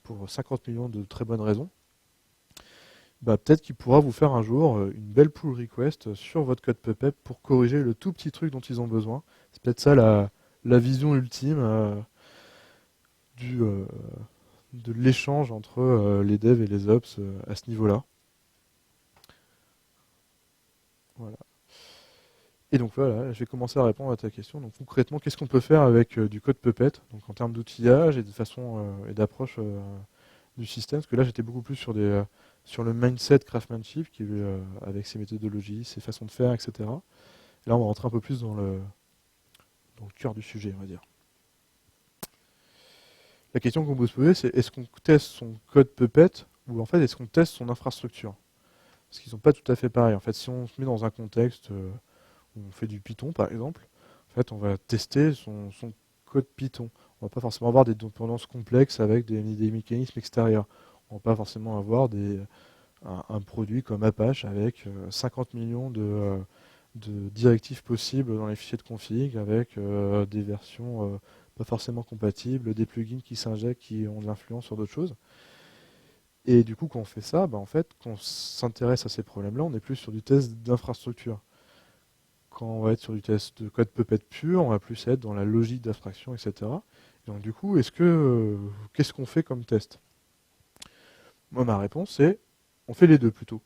pour 50 millions de très bonnes raisons, bah, peut-être qu'il pourra vous faire un jour une belle pull request sur votre code Puppet pour corriger le tout petit truc dont ils ont besoin. C'est peut-être ça la vision ultime du, de l'échange entre les devs et les ops à ce niveau-là. Voilà. Et donc voilà, je vais commencer à répondre à ta question. Donc concrètement, qu'est-ce qu'on peut faire avec du code Puppet, donc en termes d'outillage et de façon et d'approche du système, parce que là j'étais beaucoup plus sur le mindset craftsmanship qui avec ses méthodologies, ses façons de faire, etc. Et là on va rentrer un peu plus dans le cœur du sujet, on va dire. La question qu'on peut se poser, c'est est-ce qu'on teste son code Puppet ou en fait est-ce qu'on teste son infrastructure? Parce qu'ils sont pas tout à fait pareils. En fait, si on se met dans un contexte où on fait du Python, par exemple, en fait, on va tester son code Python. On va pas forcément avoir des dépendances complexes avec des mécanismes extérieurs. On va pas forcément avoir un produit comme Apache avec 50 millions de directives possibles dans les fichiers de config, avec des versions pas forcément compatibles, des plugins qui s'injectent, qui ont de l'influence sur d'autres choses. Et du coup, quand on fait ça, bah, en fait, quand on s'intéresse à ces problèmes-là, on est plus sur du test d'infrastructure. Quand on va être sur du test de code Puppet pur, on va plus être dans la logique d'abstraction, etc. Et donc du coup, qu'est-ce qu'on fait comme test? Moi, ma réponse, c'est on fait les deux plutôt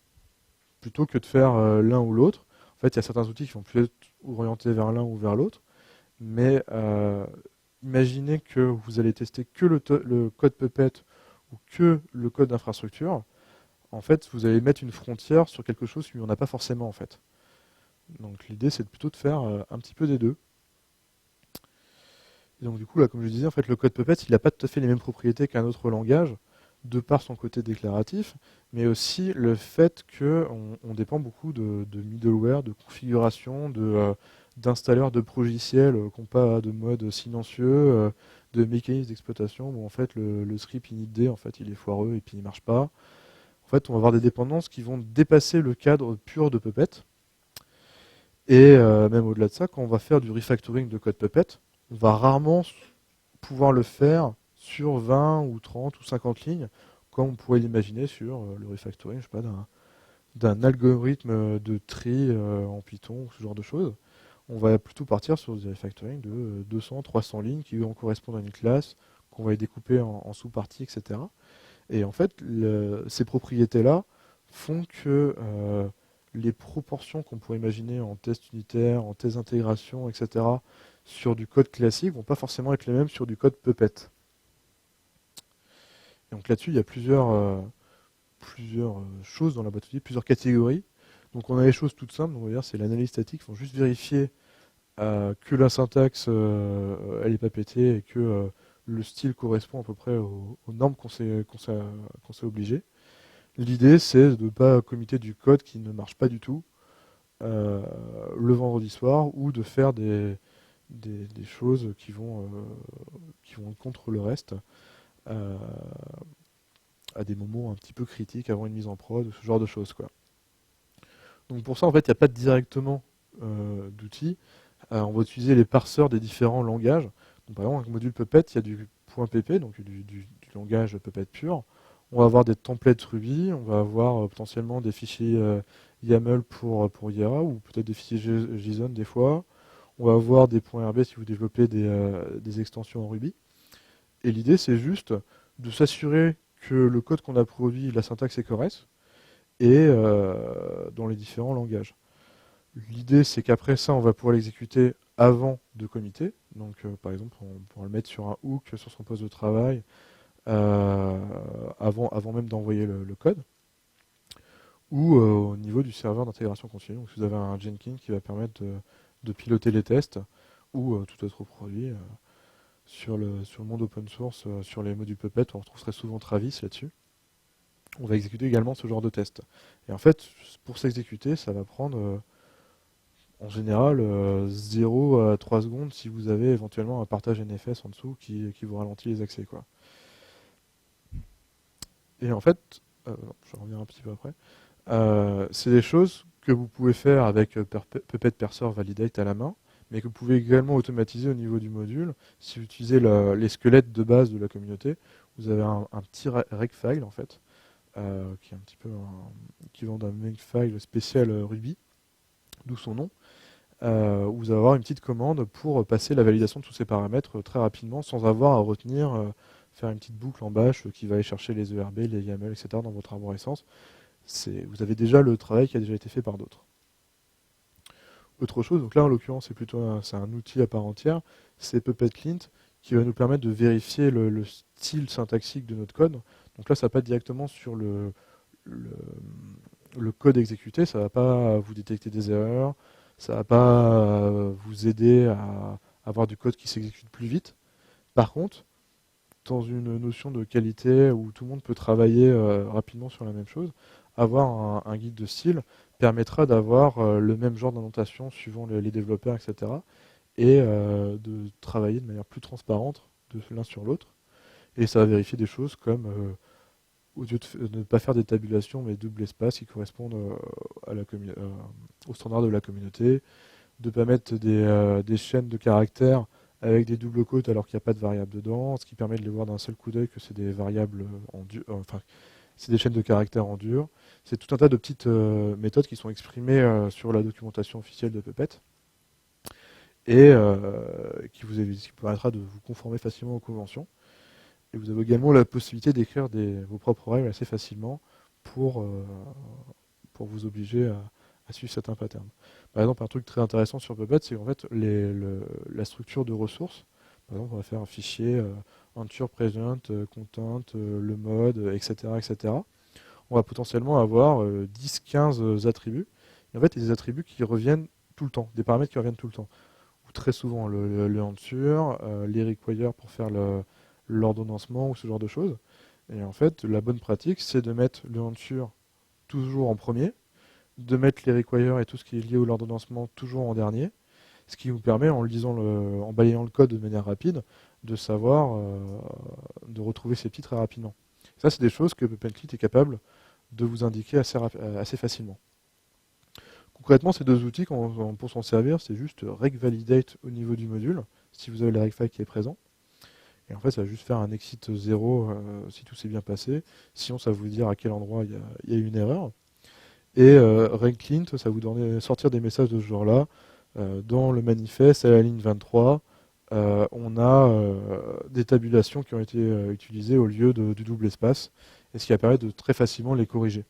que de faire l'un ou l'autre. En fait, il y a certains outils qui vont plus être orientés vers l'un ou vers l'autre, mais imaginez que vous allez tester que le code Puppet ou que le code d'infrastructure. En fait, vous allez mettre une frontière sur quelque chose qui n'y en a pas forcément, en fait. Donc l'idée, c'est plutôt de faire un petit peu des deux. Et donc du coup, là, comme je disais, en fait, le code Puppet, il n'a pas tout à fait les mêmes propriétés qu'un autre langage, de par son côté déclaratif, mais aussi le fait qu'on dépend beaucoup de middleware, de configuration, d'installeurs de progiciels qui n'ont pas de mode silencieux, de mécanismes d'exploitation où en fait le script initd, en fait, il est foireux et puis il ne marche pas. En fait, on va avoir des dépendances qui vont dépasser le cadre pur de Puppet. Et même au-delà de ça, quand on va faire du refactoring de code Puppet, on va rarement pouvoir le faire sur 20 ou 30 ou 50 lignes, comme on pourrait l'imaginer sur le refactoring, je sais pas, d'un algorithme de tri en Python ou ce genre de choses. On va plutôt partir sur des refactoring de 200, 300 lignes qui vont correspondre à une classe, qu'on va découper en sous-parties, etc. Et en fait, ces propriétés-là font que les proportions qu'on pourrait imaginer en test unitaire, en test d'intégration, etc., sur du code classique, vont pas forcément être les mêmes sur du code Puppet. Et donc là-dessus, il y a plusieurs choses dans la boîte outils, plusieurs catégories. Donc on a les choses toutes simples, on va dire c'est l'analyse statique, il faut juste vérifier que la syntaxe elle n'est pas pétée et que le style correspond à peu près aux normes qu'on s'est obligé. L'idée c'est de ne pas committer du code qui ne marche pas du tout le vendredi soir ou de faire des choses qui vont contre le reste euh, à des moments un petit peu critiques avant une mise en prod, ce genre de choses, quoi. Donc pour ça, en fait, il n'y a pas directement d'outils. On va utiliser les parseurs des différents langages. Donc, par exemple, un module Puppet, il y a du .pp, donc du langage Puppet pur. On va avoir des templates Ruby, on va avoir potentiellement des fichiers YAML pour Yara, ou peut-être des fichiers JSON des fois. On va avoir des .rb si vous développez des extensions en Ruby. Et l'idée, c'est juste de s'assurer que le code qu'on a produit, la syntaxe est correcte, et dans les différents langages. L'idée, c'est qu'après ça, on va pouvoir l'exécuter avant de committer. Donc, par exemple, on pourra le mettre sur un hook sur son poste de travail avant même d'envoyer le code. Ou au niveau du serveur d'intégration continue. Donc, si vous avez un Jenkins qui va permettre de piloter les tests, ou tout autre produit. Sur le monde open source, sur les modules Puppet, on retrouve très souvent Travis là-dessus. On va exécuter également ce genre de test. Et en fait, pour s'exécuter, ça va prendre en général 0 à 3 secondes si vous avez éventuellement un partage NFS en dessous qui vous ralentit les accès, quoi. Et en fait, je reviens un petit peu après, c'est des choses que vous pouvez faire avec Puppet Parser Validate à la main, mais que vous pouvez également automatiser au niveau du module. Si vous utilisez les squelettes de base de la communauté, vous avez un petit rec file en fait, qui est un petit peu équivalent d'un makefile spécial Ruby, d'où son nom, où vous allez avoir une petite commande pour passer la validation de tous ces paramètres très rapidement, sans avoir à retenir, faire une petite boucle en bash qui va aller chercher les ERB, les YAML, etc. dans votre arborescence. Vous avez déjà le travail qui a déjà été fait par d'autres. Autre chose, donc là en l'occurrence c'est un outil à part entière, c'est Puppet Clint qui va nous permettre de vérifier le style syntaxique de notre code. Donc là ça va pas directement sur le code exécuté, ça va pas vous détecter des erreurs, ça va pas vous aider à avoir du code qui s'exécute plus vite. Par contre, dans une notion de qualité où tout le monde peut travailler rapidement sur la même chose, avoir un guide de style permettra d'avoir le même genre d'indentation suivant les développeurs, etc. Et de travailler de manière plus transparente de l'un sur l'autre. Et ça va vérifier des choses comme, au lieu de ne pas faire des tabulations, mais double espace qui correspondent au standard de la communauté, de ne pas mettre des chaînes de caractères avec des doubles quotes alors qu'il n'y a pas de variable dedans, ce qui permet de les voir d'un seul coup d'œil que c'est des variables enfin, c'est des chaînes de caractères en dur. C'est tout un tas de petites méthodes qui sont exprimées sur la documentation officielle de Puppet et qui permettra de vous conformer facilement aux conventions. Et vous avez également la possibilité d'écrire vos propres règles assez facilement pour vous obliger à suivre certains patterns. Par exemple, un truc très intéressant sur Puppet, c'est qu'en fait, la structure de ressources, par exemple, on va faire un fichier Ensure Present, Content, le mode, etc., etc. On va potentiellement avoir 10-15 attributs. Et en fait, il y a des attributs qui reviennent tout le temps, des paramètres qui reviennent tout le temps. Ou très souvent, le Ensure, les require pour faire l'ordonnancement ou ce genre de choses. Et en fait, la bonne pratique, c'est de mettre le Ensure toujours en premier, de mettre les require et tout ce qui est lié au l'ordonnancement toujours en dernier, ce qui vous permet, en balayant le code de manière rapide, de savoir, de retrouver ces petits très rapidement. Ça, c'est des choses que PuppetClit est capable de vous indiquer assez facilement. Concrètement, ces deux outils, pour s'en servir, c'est juste regValidate au niveau du module, si vous avez le regfile qui est présent. Et en fait, ça va juste faire un exit 0 si tout s'est bien passé. Sinon, ça va vous dire à quel endroit il y a eu une erreur. Et regClint, ça va vous sortir des messages de ce genre-là. Dans le manifeste, à la ligne 23, on a des tabulations qui ont été utilisées au lieu du double espace, et ce qui va permettre de très facilement les corriger.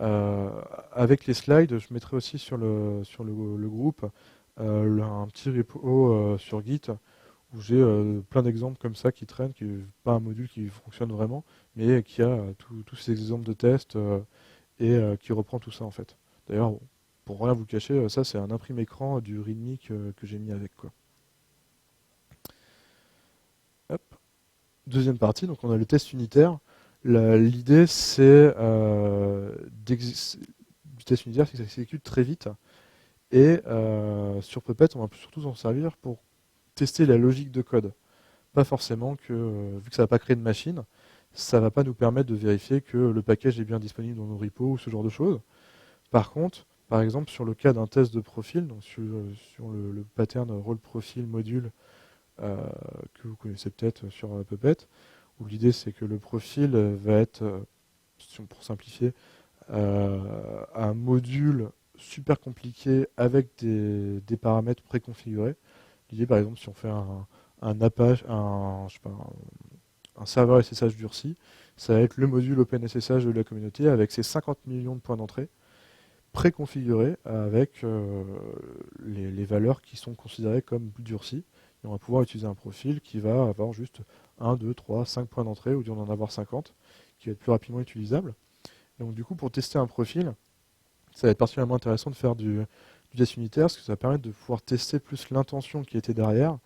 Euh, Avec les slides, je mettrai aussi le groupe un petit repo sur Git où j'ai plein d'exemples comme ça qui traînent, qui n'est pas un module qui fonctionne vraiment, mais qui a tous ces exemples de tests qui reprend tout ça en fait. D'ailleurs, bon, pour rien vous cacher, ça c'est un imprimé écran du README que j'ai mis avec quoi. Hop. Deuxième partie, donc on a le test unitaire. L'idée c'est du test unitaire, c'est que ça s'exécute très vite. Et sur Puppet, on va surtout s'en servir pour tester la logique de code. Pas forcément que, vu que ça ne va pas créer de machine, ça ne va pas nous permettre de vérifier que le package est bien disponible dans nos repos ou ce genre de choses. Par contre, par exemple, sur le cas d'un test de profil, donc sur le pattern role profile module euh, que vous connaissez peut-être sur Puppet, où l'idée c'est que le profil va être, pour simplifier, un module super compliqué avec des paramètres préconfigurés. L'idée, par exemple, si on fait un Apache, je sais pas, un serveur SSH durci, ça va être le module OpenSSH de la communauté avec ses 50 millions de points d'entrée préconfigurés avec les valeurs qui sont considérées comme durcies. Et on va pouvoir utiliser un profil qui va avoir juste 1, 2, 3, 5 points d'entrée, ou d'en en avoir 50, qui va être plus rapidement utilisable. Donc du coup, pour tester un profil, ça va être particulièrement intéressant de faire du test unitaire, parce que ça va permettre de pouvoir tester plus l'intention qui était derrière,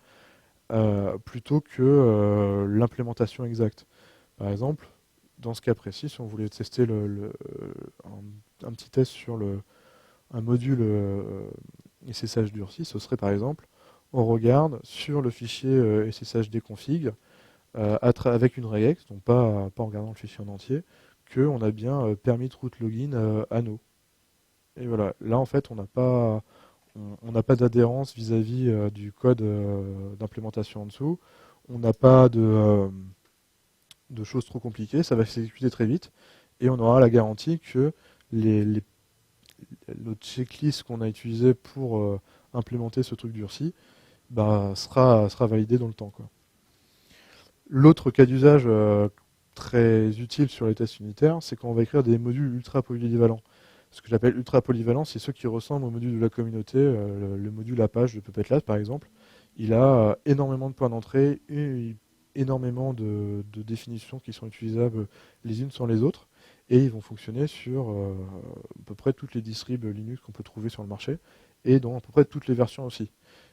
plutôt que l'implémentation exacte. Par exemple, dans ce cas précis, si on voulait tester un petit test sur un module SSH durci, ce serait par exemple, on regarde sur le fichier SSH déconfig, avec une regex, donc pas en regardant le fichier en entier, qu'on a bien permis de root login à no. Et voilà, là en fait, on n'a pas d'adhérence vis-à-vis du code d'implémentation en dessous. On n'a pas de choses trop compliquées. Ça va s'exécuter très vite. Et on aura la garantie que notre checklist qu'on a utilisée pour implémenter ce truc durci sera validée dans le temps, quoi. L'autre cas d'usage très utile sur les tests unitaires, c'est quand on va écrire des modules ultra polyvalents. Ce que j'appelle ultra polyvalent, c'est ceux qui ressemblent au module de la communauté, le module Apache de Puppet Lab par exemple. Il a énormément de points d'entrée et énormément de définitions qui sont utilisables les unes sans les autres. Et ils vont fonctionner sur à peu près toutes les distribs Linux qu'on peut trouver sur le marché et dans à peu près toutes les versions aussi.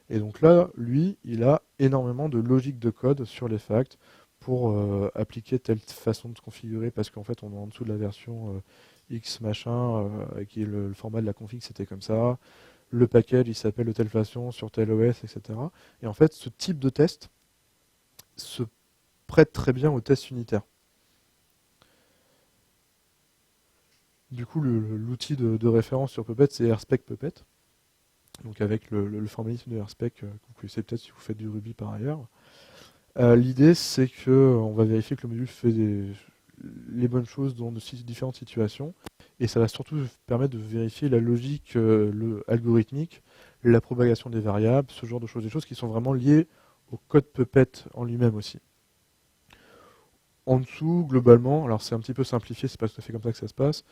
Et donc là, lui, il a énormément de logique de code sur les facts pour appliquer telle façon de configurer parce qu'en fait on est en dessous de la version X machin, qui est le format de la config, c'était comme ça. Le package, il s'appelle de telle façon, sur tel OS, etc. Et en fait, ce type de test se prête très bien au test unitaire. Du coup, l'outil de référence sur Puppet, c'est RSpec Puppet. Donc avec le formalisme de RSpec, que vous connaissez peut-être si vous faites du Ruby par ailleurs. L'idée, c'est qu'on va vérifier que le module fait les bonnes choses dans de différentes situations. Et ça va surtout permettre de vérifier la logique algorithmique, la propagation des variables, ce genre de choses, des choses qui sont vraiment liées au code Puppet en lui-même aussi. En dessous, globalement, alors c'est un petit peu simplifié, c'est pas tout à fait comme ça que ça se passe,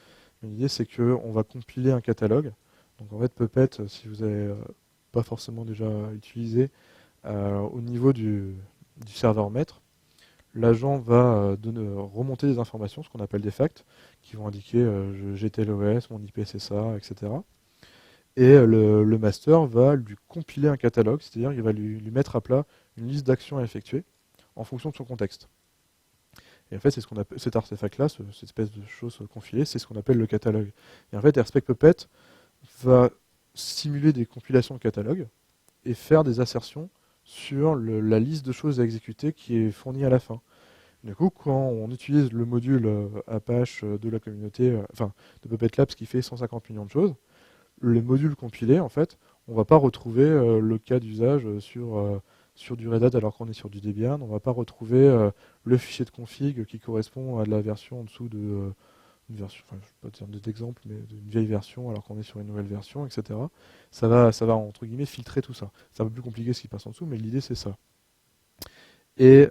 mais l'idée c'est qu'on va compiler un catalogue. Donc en fait, Puppet, si vous n'avez pas forcément déjà utilisé, au niveau du serveur maître, l'agent va remonter des informations, ce qu'on appelle des facts, qui vont indiquer j'ai tel OS, mon IP c'est ça, etc. Et le master va lui compiler un catalogue, c'est-à-dire qu'il va lui mettre à plat une liste d'actions à effectuer en fonction de son contexte. Et en fait, c'est ce qu'on appelle cet artefact-là, cette espèce de chose compilée, c'est ce qu'on appelle le catalogue. Et en fait, RSpec Puppet va simuler des compilations de catalogue et faire des assertions sur la liste de choses à exécuter qui est fournie à la fin. Du coup, quand on utilise le module Apache de la communauté, enfin de Puppet Labs qui fait 150 millions de choses, les modules compilés, en fait, on ne va pas retrouver le cas d'usage sur du Red Hat alors qu'on est sur du Debian. On ne va pas retrouver le fichier de config qui correspond à de la version en dessous de une version, enfin, je ne vais pas dire d'exemple, mais d'une vieille version alors qu'on est sur une nouvelle version, etc. Ça va entre guillemets filtrer tout ça. C'est un peu plus compliqué ce qui passe en dessous, mais l'idée c'est ça. Et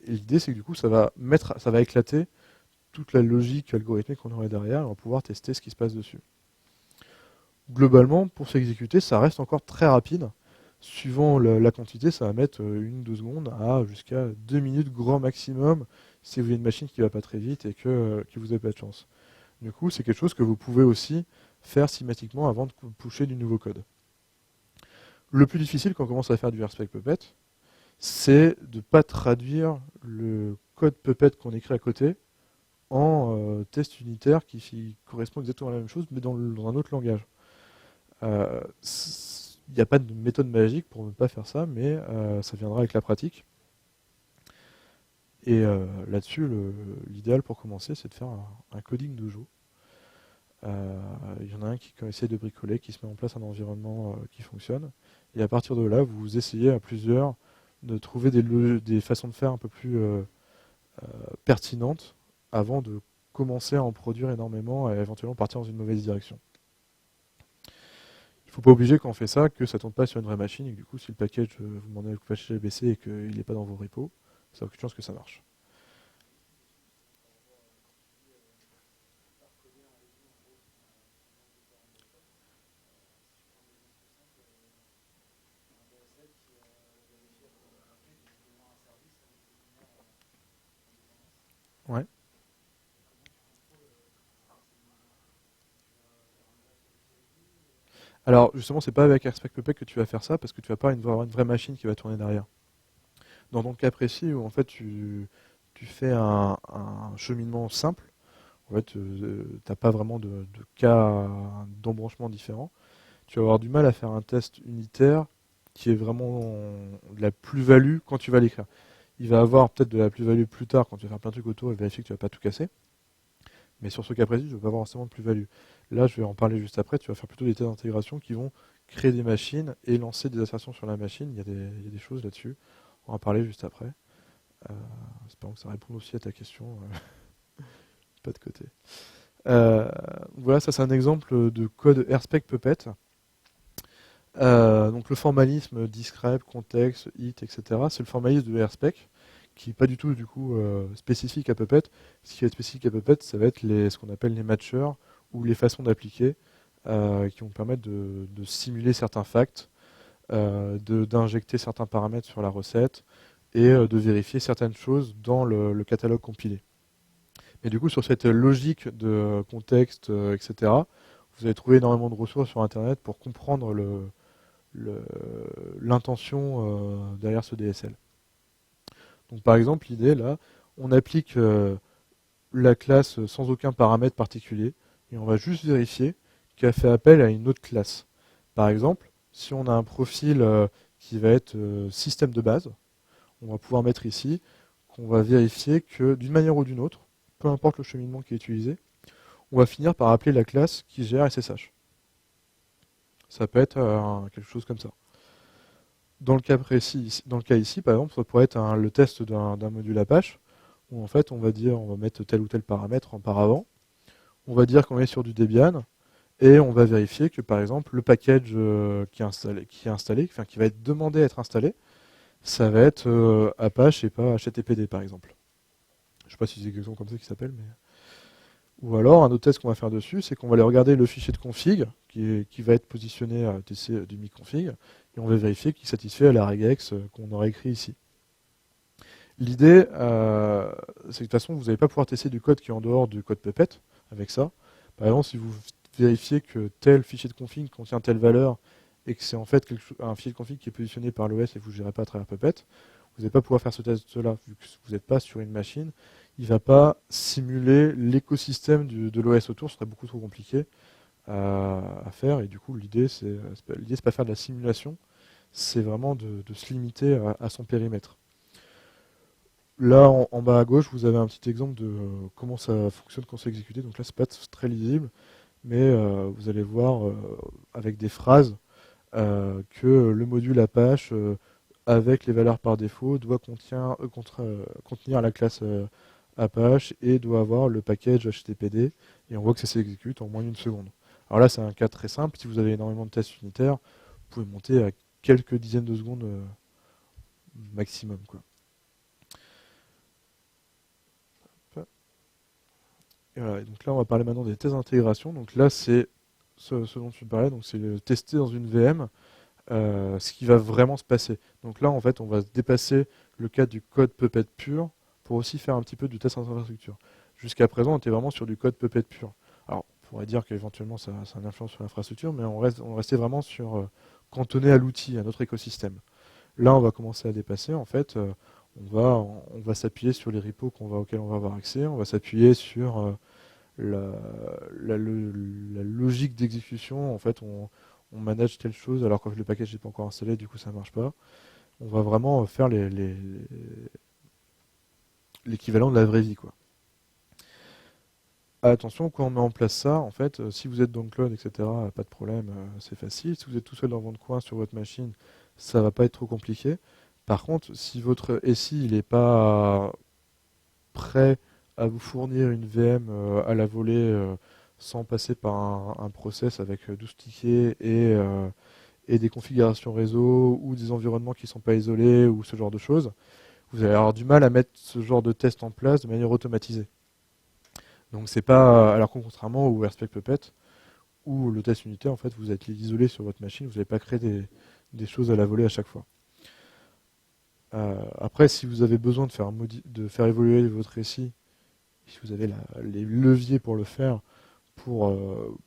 l'idée c'est que du coup ça va éclater toute la logique algorithmique qu'on aurait derrière, et on va pouvoir tester ce qui se passe dessus. Globalement, pour s'exécuter, ça reste encore très rapide. Suivant la quantité, ça va mettre 1 ou 2 secondes à jusqu'à 2 minutes grand maximum si vous avez une machine qui ne va pas très vite et que vous n'avez pas de chance. Du coup, c'est quelque chose que vous pouvez aussi faire systématiquement avant de pusher du nouveau code. Le plus difficile quand on commence à faire du RSpec Puppet, c'est de ne pas traduire le code Puppet qu'on écrit à côté en test unitaire qui correspond exactement à la même chose, mais dans un autre langage. Il n'y a pas de méthode magique pour ne pas faire ça, mais ça viendra avec la pratique. Et là-dessus, l'idéal pour commencer, c'est de faire un coding de Dojo. Il y en a un qui essaie de bricoler, qui se met en place un environnement qui fonctionne. Et à partir de là, vous essayez à plusieurs de trouver des façons de faire un peu plus pertinentes avant de commencer à en produire énormément et éventuellement partir dans une mauvaise direction. Il ne faut pas obliger quand on fait ça que ça ne tourne pas sur une vraie machine et que du coup si le package vous demandez le package LBC et qu'il n'est pas dans vos repos, ça a aucune chance que ça marche. Ouais. Alors justement, c'est pas avec RSpec Puppet que tu vas faire ça parce que tu vas pas avoir une vraie machine qui va tourner derrière. Dans ton cas précis où en fait tu fais un cheminement simple, en fait tu n'as pas vraiment de cas d'embranchement différents, tu vas avoir du mal à faire un test unitaire qui est vraiment de la plus-value quand tu vas l'écrire. Il va avoir peut-être de la plus-value plus tard quand tu vas faire plein de trucs autour et vérifier que tu vas pas tout casser. Mais sur ce cas précis, je ne vais pas avoir forcément de plus-value. Là, je vais en parler juste après. Tu vas faire plutôt des tests d'intégration qui vont créer des machines et lancer des assertions sur la machine. Il y a des choses là-dessus. On va en parler juste après. Espérons que ça réponde aussi à ta question. Pas de côté. Voilà, ça c'est un exemple de code RSpec Puppet. Donc le formalisme, describe, context, it, etc. C'est le formalisme de RSpec qui n'est pas du tout du coup spécifique à Puppet. Ce qui est spécifique à Puppet, ça va être ce qu'on appelle les matchers ou les façons d'appliquer qui vont permettre de simuler certains facts, d'injecter certains paramètres sur la recette et de vérifier certaines choses dans le catalogue compilé. Mais du coup, sur cette logique de contexte, etc., vous allez trouver énormément de ressources sur Internet pour comprendre l'intention derrière ce DSL. Donc par exemple, l'idée là, on applique la classe sans aucun paramètre particulier et on va juste vérifier qu'elle fait appel à une autre classe. Par exemple, si on a un profil qui va être système de base, on va pouvoir mettre ici qu'on va vérifier que d'une manière ou d'une autre, peu importe le cheminement qui est utilisé, on va finir par appeler la classe qui gère SSH. Ça peut être quelque chose comme ça. Dans le cas précis, dans le cas ici, par exemple, ça pourrait être le test d'un module Apache, où en fait on va mettre tel ou tel paramètre en paravent, on va dire qu'on est sur du Debian, et on va vérifier que par exemple le package qui est installé, enfin qui va être demandé à être installé, ça va être Apache et pas HTTPD par exemple. Je ne sais pas si c'est quelque chose comme ça qui s'appelle, mais... Ou alors, un autre test qu'on va faire dessus, c'est qu'on va aller regarder le fichier de config qui va être positionné à TC du mi-config, et on va vérifier qu'il satisfait à la regex qu'on aurait écrit ici. L'idée, c'est que de toute façon, vous n'allez pas pouvoir tester du code qui est en dehors du code Puppet avec ça. Par exemple, si vous vérifiez que tel fichier de config contient telle valeur et que c'est en fait un fichier de config qui est positionné par l'OS et que vous ne gérez pas à travers Puppet, vous n'allez pas pouvoir faire ce test-là, vu que vous n'êtes pas sur une machine. Il ne va pas simuler l'écosystème de l'OS autour, ce serait beaucoup trop compliqué à faire. Et du coup, l'idée, c'est pas faire de la simulation, c'est vraiment de se limiter à son périmètre. Là, en bas à gauche, vous avez un petit exemple de comment ça fonctionne quand c'est exécuté. Donc là, c'est pas très lisible, mais vous allez voir avec des phrases que le module Apache, avec les valeurs par défaut, doit contenir la classe Apache et doit avoir le package HTTPD. Et on voit que ça s'exécute en moins d'une seconde. Alors là, c'est un cas très simple. Si vous avez énormément de tests unitaires, vous pouvez monter à quelques dizaines de secondes maximum, quoi. Et voilà. Et donc là, on va parler maintenant des tests d'intégration. Donc là, c'est ce dont tu parlais, donc c'est tester dans une VM ce qui va vraiment se passer. Donc là, en fait, on va dépasser le cadre du code Puppet pur pour aussi faire un petit peu du test infrastructure. Jusqu'à présent, on était vraiment sur du code Puppet pur. Alors, on pourrait dire qu'éventuellement, ça a une influence sur l'infrastructure, mais on restait vraiment sur cantonné à l'outil, à notre écosystème. Là, on va commencer à dépasser. En fait, on va s'appuyer sur les repos auxquels on va avoir accès. On va s'appuyer sur la, la logique d'exécution. En fait, on manage telle chose alors que le package n'est pas encore installé, du coup ça ne marche pas. On va vraiment faire l'équivalent de la vraie vie, quoi. Attention, quand on met en place ça, en fait, si vous êtes dans le cloud, etc., pas de problème, c'est facile. Si vous êtes tout seul dans votre coin sur votre machine, ça va pas être trop compliqué. Par contre, si votre SI n'est pas prêt à vous fournir une VM à la volée sans passer par un process avec 12 tickets et des configurations réseau ou des environnements qui ne sont pas isolés ou ce genre de choses, vous allez avoir du mal à mettre ce genre de test en place de manière automatisée. Donc c'est pas, alors contrairement au Airspec Puppet, où le test unitaire, en fait, vous êtes isolé sur votre machine, vous n'allez pas créer des choses à la volée à chaque fois. Après, si vous avez besoin de faire évoluer votre SI, si vous avez les leviers pour le faire, pour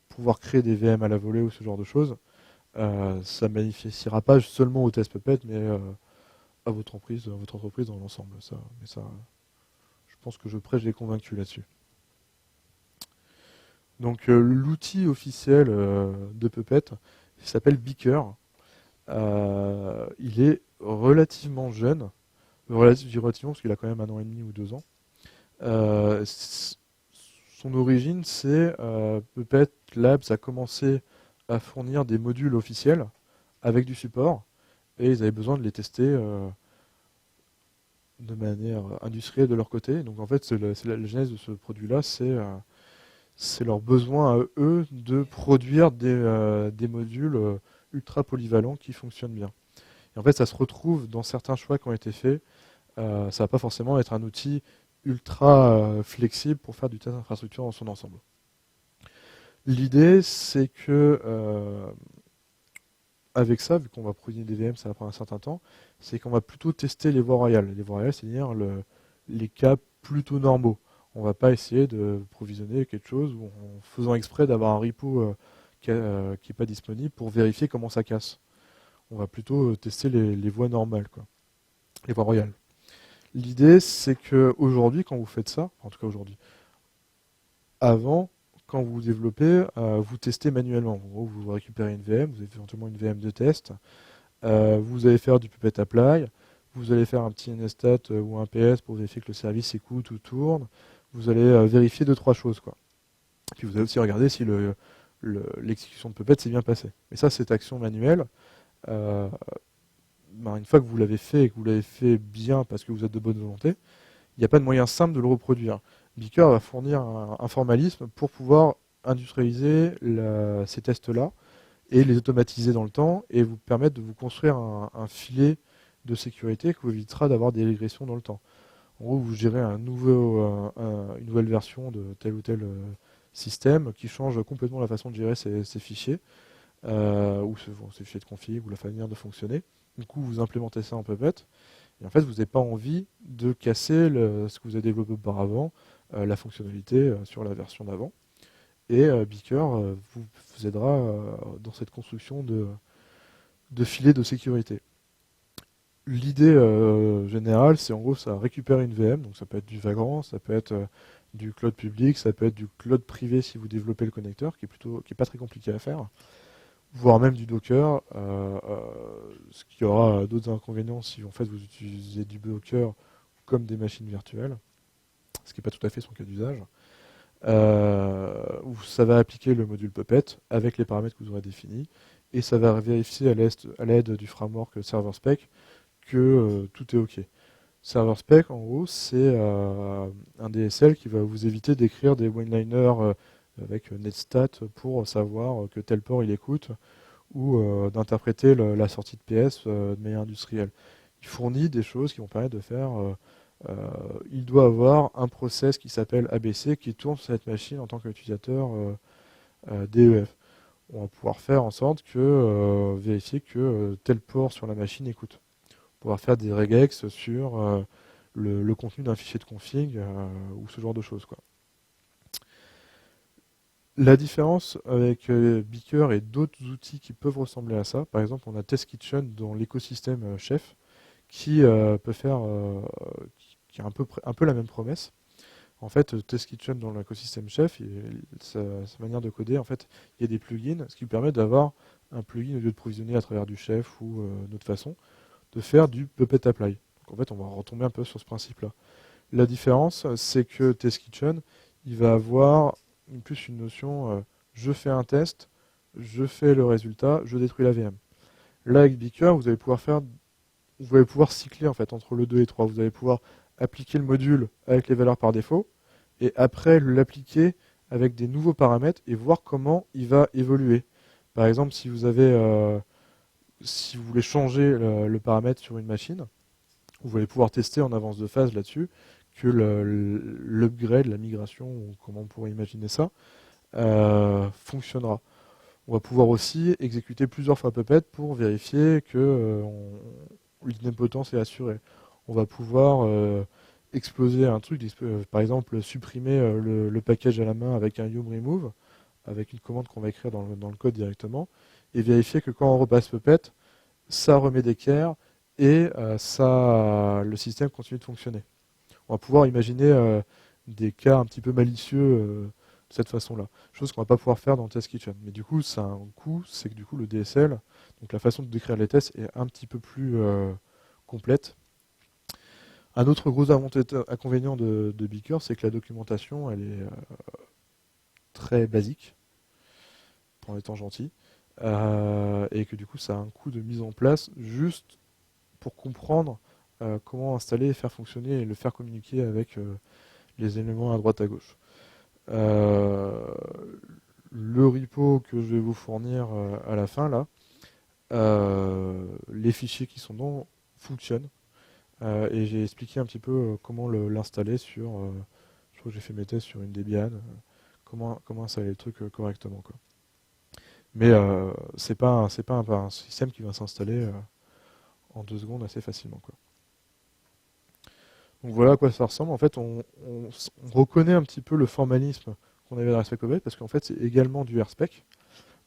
pouvoir créer des VM à la volée ou ce genre de choses, ça ne bénéficiera pas seulement au test Puppet, mais à votre entreprise dans l'ensemble. Mais ça, je pense que je prêche les convaincus là-dessus. Donc l'outil officiel de Puppet, il s'appelle Beaker. Il est relativement jeune, relativement parce qu'il a quand même 1 an et demi ou 2 ans. Son origine, c'est Puppet Labs a commencé à fournir des modules officiels avec du support et ils avaient besoin de les tester de manière industrielle de leur côté. Donc en fait, la genèse de ce produit-là, c'est leur besoin à eux de produire des modules ultra polyvalents qui fonctionnent bien. Et en fait, ça se retrouve dans certains choix qui ont été faits. Ça va pas forcément être un outil ultra flexible pour faire du test d'infrastructure dans son ensemble. L'idée, c'est que avec ça, vu qu'on va produire des VM, ça va prendre un certain temps, c'est qu'on va plutôt tester les voies royales. Les voies royales, c'est-à-dire les cas plutôt normaux. On ne va pas essayer de provisionner quelque chose en faisant exprès d'avoir un repo qui n'est pas disponible pour vérifier comment ça casse. On va plutôt tester les voies normales, quoi. Les voies royales. L'idée, c'est qu'aujourd'hui, quand vous faites ça, en tout cas aujourd'hui, avant, quand vous développez, vous testez manuellement. En gros, vous récupérez une VM, vous avez éventuellement une VM de test, vous allez faire du Puppet Apply, vous allez faire un petit nstat ou un PS pour vérifier que le service écoute ou tourne, vous allez vérifier 2-3 choses, quoi. Puis vous allez aussi regarder si l'exécution de Puppet s'est bien passée. Mais ça, cette action manuelle, une fois que vous l'avez fait et que vous l'avez fait bien parce que vous êtes de bonne volonté, il n'y a pas de moyen simple de le reproduire. Beaker va fournir un formalisme pour pouvoir industrialiser ces tests-là et les automatiser dans le temps et vous permettre de vous construire un filet de sécurité qui vous évitera d'avoir des régressions dans le temps. En gros, vous gérez une nouvelle version de tel ou tel système qui change complètement la façon de gérer ces fichiers, ou ces fichiers de config, ou la manière de fonctionner. Du coup, vous implémentez ça en Puppet, et en fait, vous n'avez pas envie de casser ce que vous avez développé auparavant, la fonctionnalité sur la version d'avant. Et Beaker vous aidera dans cette construction de filets de sécurité. L'idée générale, c'est en gros, ça récupère une VM, donc ça peut être du Vagrant, ça peut être du cloud public, ça peut être du cloud privé si vous développez le connecteur, qui est pas très compliqué à faire, voire même du Docker, ce qui aura d'autres inconvénients si en fait vous utilisez du Docker comme des machines virtuelles, ce qui n'est pas tout à fait son cas d'usage. Où ça va appliquer le module Puppet avec les paramètres que vous aurez définis, et ça va vérifier à l'aide du framework Server Spec que tout est OK. Server Spec, en gros, c'est un DSL qui va vous éviter d'écrire des one-liners avec netstat pour savoir que tel port il écoute, ou d'interpréter la sortie de PS de manière industrielle. Il fournit des choses qui vont permettre de faire il doit avoir un process qui s'appelle ABC qui tourne sur cette machine en tant qu'utilisateur DEF. On va pouvoir faire en sorte que vérifier que tel port sur la machine écoute. Pouvoir faire des regex sur le contenu d'un fichier de config ou ce genre de choses, quoi. La différence avec Beaker et d'autres outils qui peuvent ressembler à ça, par exemple, on a Test Kitchen dans l'écosystème Chef qui peut faire, qui a un peu la même promesse. En fait, Test Kitchen dans l'écosystème Chef, sa manière de coder, en fait, il y a des plugins, ce qui permet d'avoir un plugin au lieu de provisionner à travers du Chef ou d'autres façons, de faire du Puppet Apply. Donc en fait, on va retomber un peu sur ce principe-là. La différence, c'est que Test Kitchen, il va avoir plus une notion, je fais un test, je fais le résultat, je détruis la VM. Là, avec Beaker, vous allez pouvoir cycler en fait entre le 2 et 3. Vous allez pouvoir appliquer le module avec les valeurs par défaut et après l'appliquer avec des nouveaux paramètres et voir comment il va évoluer. Par exemple, si vous voulez changer le paramètre sur une machine, vous allez pouvoir tester en avance de phase là-dessus que l'upgrade, la migration, ou comment on pourrait imaginer ça, fonctionnera. On va pouvoir aussi exécuter plusieurs fois Puppet pour vérifier que l'idempotence est assurée. On va pouvoir exploser un truc, par exemple supprimer le package à la main avec un yum remove, avec une commande qu'on va écrire dans le code directement, et vérifier que quand on repasse Puppet, ça remet d'équerre et le système continue de fonctionner. On va pouvoir imaginer des cas un petit peu malicieux de cette façon-là. Chose qu'on va pas pouvoir faire dans Test Kitchen. Mais du coup, ça a un coût, c'est que du coup, le DSL, donc la façon de décrire les tests est un petit peu plus complète. Un autre gros inconvénient de Beaker, c'est que la documentation, elle est très basique, en étant gentil, et que du coup, ça a un coût de mise en place juste pour comprendre comment installer et faire fonctionner et le faire communiquer avec les éléments à droite à gauche. Le repo que je vais vous fournir à la fin, là, les fichiers qui sont dedans fonctionnent. Et j'ai expliqué un petit peu comment l'installer sur. Je crois que j'ai fait mes tests sur une Debian. Comment installer le truc correctement, quoi. Mais c'est pas un système qui va s'installer en 2 secondes assez facilement, quoi. Donc voilà à quoi ça ressemble. En fait, on reconnaît un petit peu le formalisme qu'on avait dans Respect Object parce qu'en fait, c'est également du RSpec.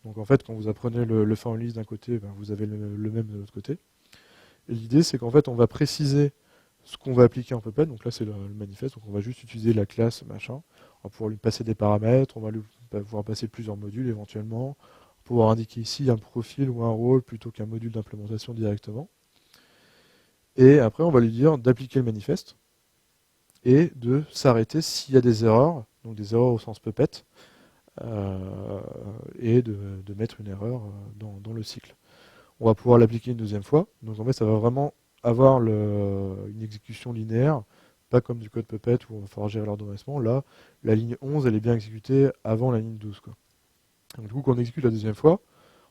Donc en fait, quand vous apprenez le formalisme d'un côté, ben, vous avez le même de l'autre côté. Et l'idée, c'est qu'en fait, on va préciser ce qu'on va appliquer en Puppet. Donc là, c'est le manifeste. Donc on va juste utiliser la classe machin. On va pouvoir lui passer des paramètres. On va pouvoir passer plusieurs modules éventuellement. On va pouvoir indiquer ici un profil ou un rôle plutôt qu'un module d'implémentation directement. Et après, on va lui dire d'appliquer le manifeste et de s'arrêter s'il y a des erreurs, donc des erreurs au sens Puppet, et de mettre une erreur dans le cycle. On va pouvoir l'appliquer une deuxième fois. Donc en fait, ça va vraiment avoir une exécution linéaire, pas comme du code Puppet où on va falloir gérer l'ordonnancement. Là, la ligne 11, elle est bien exécutée avant la ligne 12, quoi. Donc du coup, quand on exécute la deuxième fois,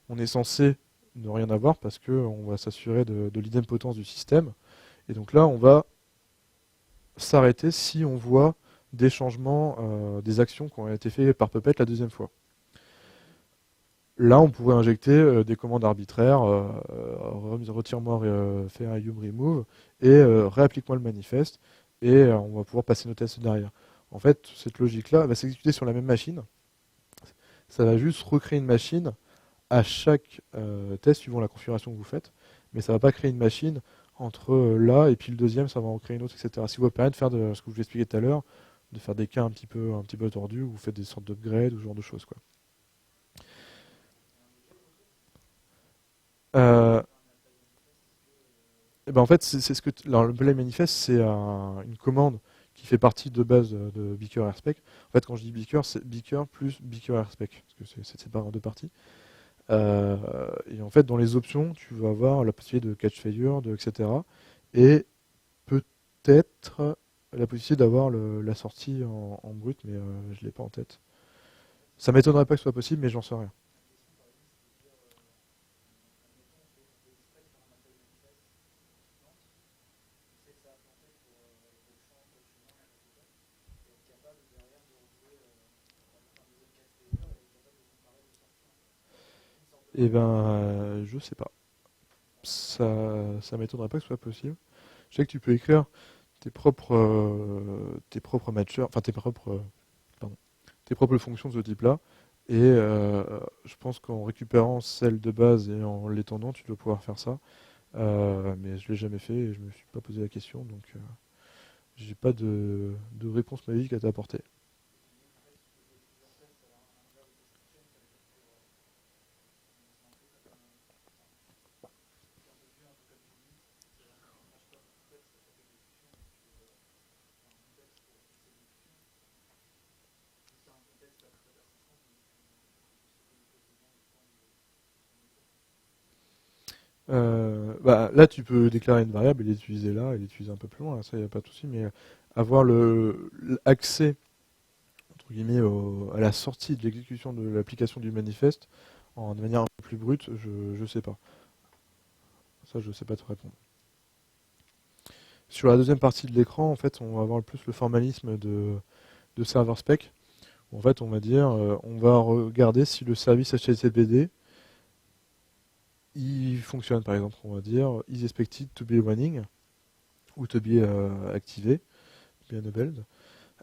on est censé ne rien avoir parce qu'on va s'assurer de l'idempotence du système. Et donc là, on va s'arrêter si on voit des changements, des actions qui ont été faites par Puppet la deuxième fois. Là, on pourrait injecter des commandes arbitraires, retire-moi, fais un yum remove, et réapplique-moi le manifeste, et on va pouvoir passer nos tests derrière. En fait, cette logique-là va s'exécuter sur la même machine. Ça va juste recréer une machine à chaque test suivant la configuration que vous faites, mais ça ne va pas créer une machine entre là et puis le deuxième, ça va en créer une autre, etc. Si vous vous permet de faire ce que je vous expliquais tout à l'heure, de faire des cas un petit peu tordus, où vous faites des sortes d'upgrades ou ce genre de choses, quoi. Euh, Eh ben en fait, c'est ce que alors, le play manifest, c'est une commande qui fait partie de base de Beaker RSpec. En fait, quand je dis Beaker, c'est Beaker plus Beaker RSpec, parce que c'est séparé en deux parties. Et en fait, dans les options, tu vas avoir la possibilité de catch failure, etc. Et peut-être la possibilité d'avoir la sortie en brut, mais je ne l'ai pas en tête. Ça m'étonnerait pas que ce soit possible, mais j'en sais rien. Et ben, je sais pas. Ça m'étonnerait pas que ce soit possible. Je sais que tu peux écrire tes propres matchers, enfin pardon, tes propres fonctions de ce type-là. Et je pense qu'en récupérant celles de base et en l'étendant, tu dois pouvoir faire ça. Mais je l'ai jamais fait et je me suis pas posé la question, donc j'ai pas de réponse magique à t'apporter. Bah, là, tu peux déclarer une variable et l'utiliser là et l'utiliser un peu plus loin, ça, il n'y a pas de souci, mais avoir l'accès, entre guillemets, à la sortie de l'exécution de l'application du manifeste de manière un peu plus brute, je sais pas. Ça, je sais pas te répondre. Sur la deuxième partie de l'écran, en fait, on va avoir plus le formalisme de server spec. En fait, on va dire, on va regarder si le service HTTPD il fonctionne. Par exemple, on va dire is expected to be running ou to be activé, to be enabled.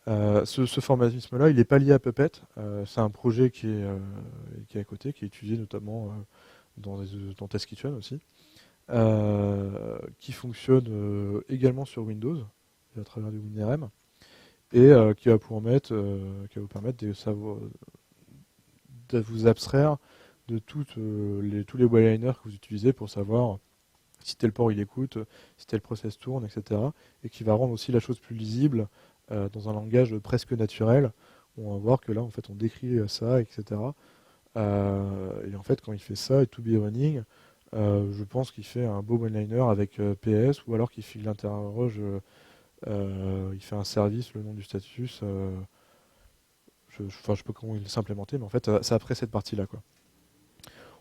Ce formalisme-là, il n'est pas lié à Puppet. C'est un projet qui est à côté, qui est utilisé notamment dans Test Kitchen aussi, qui fonctionne également sur Windows à travers du WinRM et qui va vous permettre de vous abstraire de tous les one-liners que vous utilisez pour savoir si tel port il écoute, si tel process tourne, etc. Et qui va rendre aussi la chose plus lisible dans un langage presque naturel. On va voir que là, en fait, on décrit ça, etc. Et en fait, quand il fait ça, et to be running, je pense qu'il fait un beau one-liner avec PS, ou alors qu'il interroge, il fait un service, le nom du status. Enfin, je sais pas comment il s'implémenter, mais en fait, c'est après cette partie-là, quoi.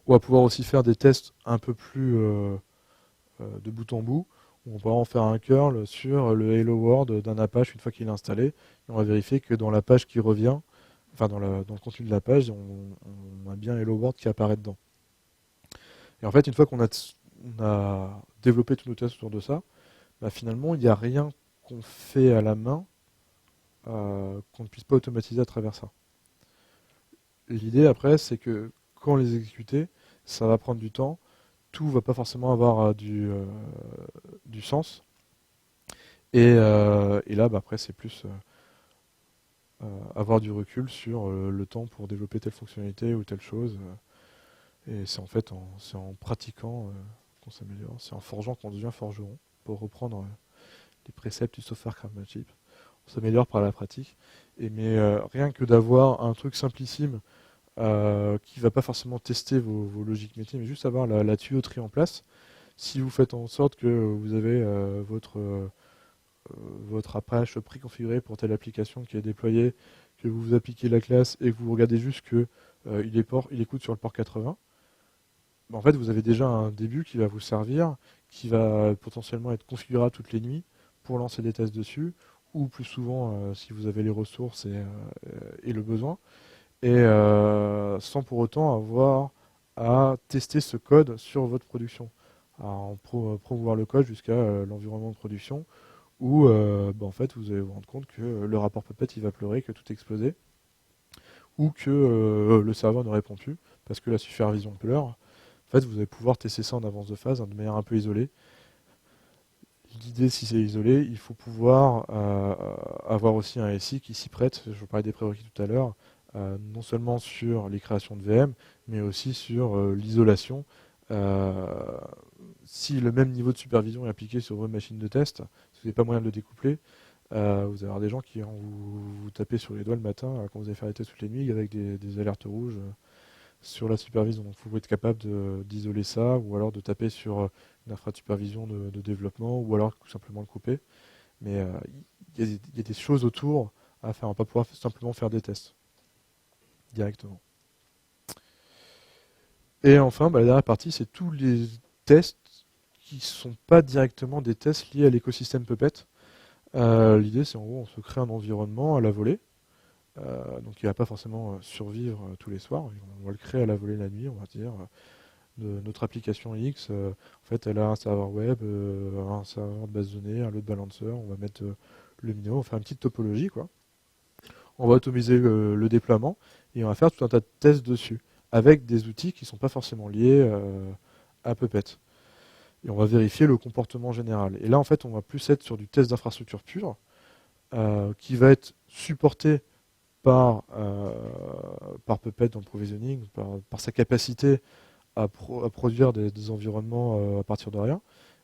On va pouvoir aussi faire des tests un peu plus de bout en bout. On va en faire un curl sur le Hello World d'un Apache une fois qu'il est installé. Et on va vérifier que dans la page qui revient, enfin dans le contenu de la page, on a bien Hello World qui apparaît dedans. Et en fait, une fois qu'on a développé tous nos tests autour de ça, bah finalement, il n'y a rien qu'on fait à la main qu'on ne puisse pas automatiser à travers ça. L'idée après, c'est que quand on les exécuter, ça va prendre du temps. Tout va pas forcément avoir du sens. Et là, bah, après, c'est plus avoir du recul sur le temps pour développer telle fonctionnalité ou telle chose. Et c'est en fait c'est en pratiquant qu'on s'améliore. C'est en forgeant qu'on devient forgeron, pour reprendre les préceptes du software craftsmanship. On s'améliore par la pratique. Mais rien que d'avoir un truc simplissime qui ne va pas forcément tester vos logiques métiers, mais juste avoir la tuyauterie en place. Si vous faites en sorte que vous avez votre Apache préconfiguré pour telle application qui est déployée, que vous appliquez la classe et que vous regardez juste que il écoute sur le port 80, bah, en fait vous avez déjà un début qui va vous servir, qui va potentiellement être configurable toutes les nuits pour lancer des tests dessus, ou plus souvent si vous avez les ressources et le besoin, et sans pour autant avoir à tester ce code sur votre production, à promouvoir le code jusqu'à l'environnement de production, où bah, en fait vous allez vous rendre compte que le rapport Puppet il va pleurer, que tout est explosé, ou que le serveur ne répond plus parce que la supervision pleure. En fait, vous allez pouvoir tester ça en avance de phase, hein, de manière un peu isolée. L'idée, si c'est isolé, il faut pouvoir avoir aussi un SI qui s'y prête. Je vous parlais des prérequis tout à l'heure, non seulement sur les créations de VM, mais aussi sur l'isolation. Euh, si le même niveau de supervision est appliqué sur vos machines de test, si vous n'avez pas moyen de le découpler, vous allez avoir des gens qui vont vous taper sur les doigts le matin quand vous allez faire les tests toutes les nuits avec des alertes rouges sur la supervision. Donc il faut être capable d'isoler ça, ou alors de taper sur une infra de supervision de développement, ou alors tout simplement le couper. Mais il y a des choses autour à faire. On va pas pouvoir simplement faire des tests directement. Et enfin, bah, la dernière partie, c'est tous les tests qui ne sont pas directement des tests liés à l'écosystème Puppet. L'idée, c'est en gros, on se crée un environnement à la volée. Donc il ne va pas forcément survivre tous les soirs. On va le créer à la volée la nuit, on va dire. de notre application X, en fait, elle a un serveur web, un serveur de base de données, un load balancer, on va mettre le minimum, on va faire une petite topologie, quoi. On va automiser le déploiement et on va faire tout un tas de tests dessus, avec des outils qui ne sont pas forcément liés à Puppet. Et on va vérifier le comportement général. Et là, en fait, on va plus être sur du test d'infrastructure pure, qui va être supporté par Puppet dans le provisioning, par sa capacité à produire des environnements à partir de rien.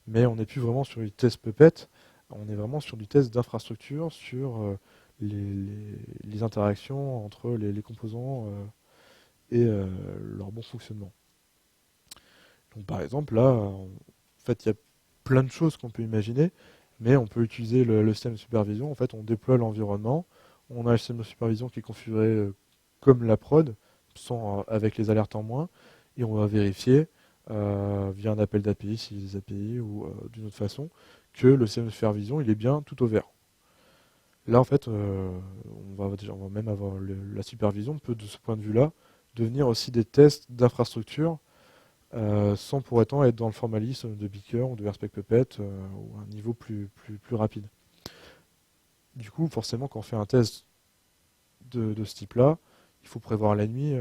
Mais on n'est plus vraiment sur du test Puppet, on est vraiment sur du test d'infrastructure, sur les interactions entre les composants et leur bon fonctionnement. Donc par exemple, là, en fait, il y a plein de choses qu'on peut imaginer, mais on peut utiliser le système de supervision. En fait, on déploie l'environnement, on a le système de supervision qui est configuré comme la prod, avec les alertes en moins, et on va vérifier via un appel d'API, si des API ou d'une autre façon, que le système de supervision il est bien tout au vert. Là, en fait, on va même avoir la supervision peut, de ce point de vue-là, devenir aussi des tests d'infrastructure sans pour autant être dans le formalisme de Beaker ou de Respect Puppet ou un niveau plus rapide. Du coup, forcément, quand on fait un test de ce type-là, il faut prévoir la nuit,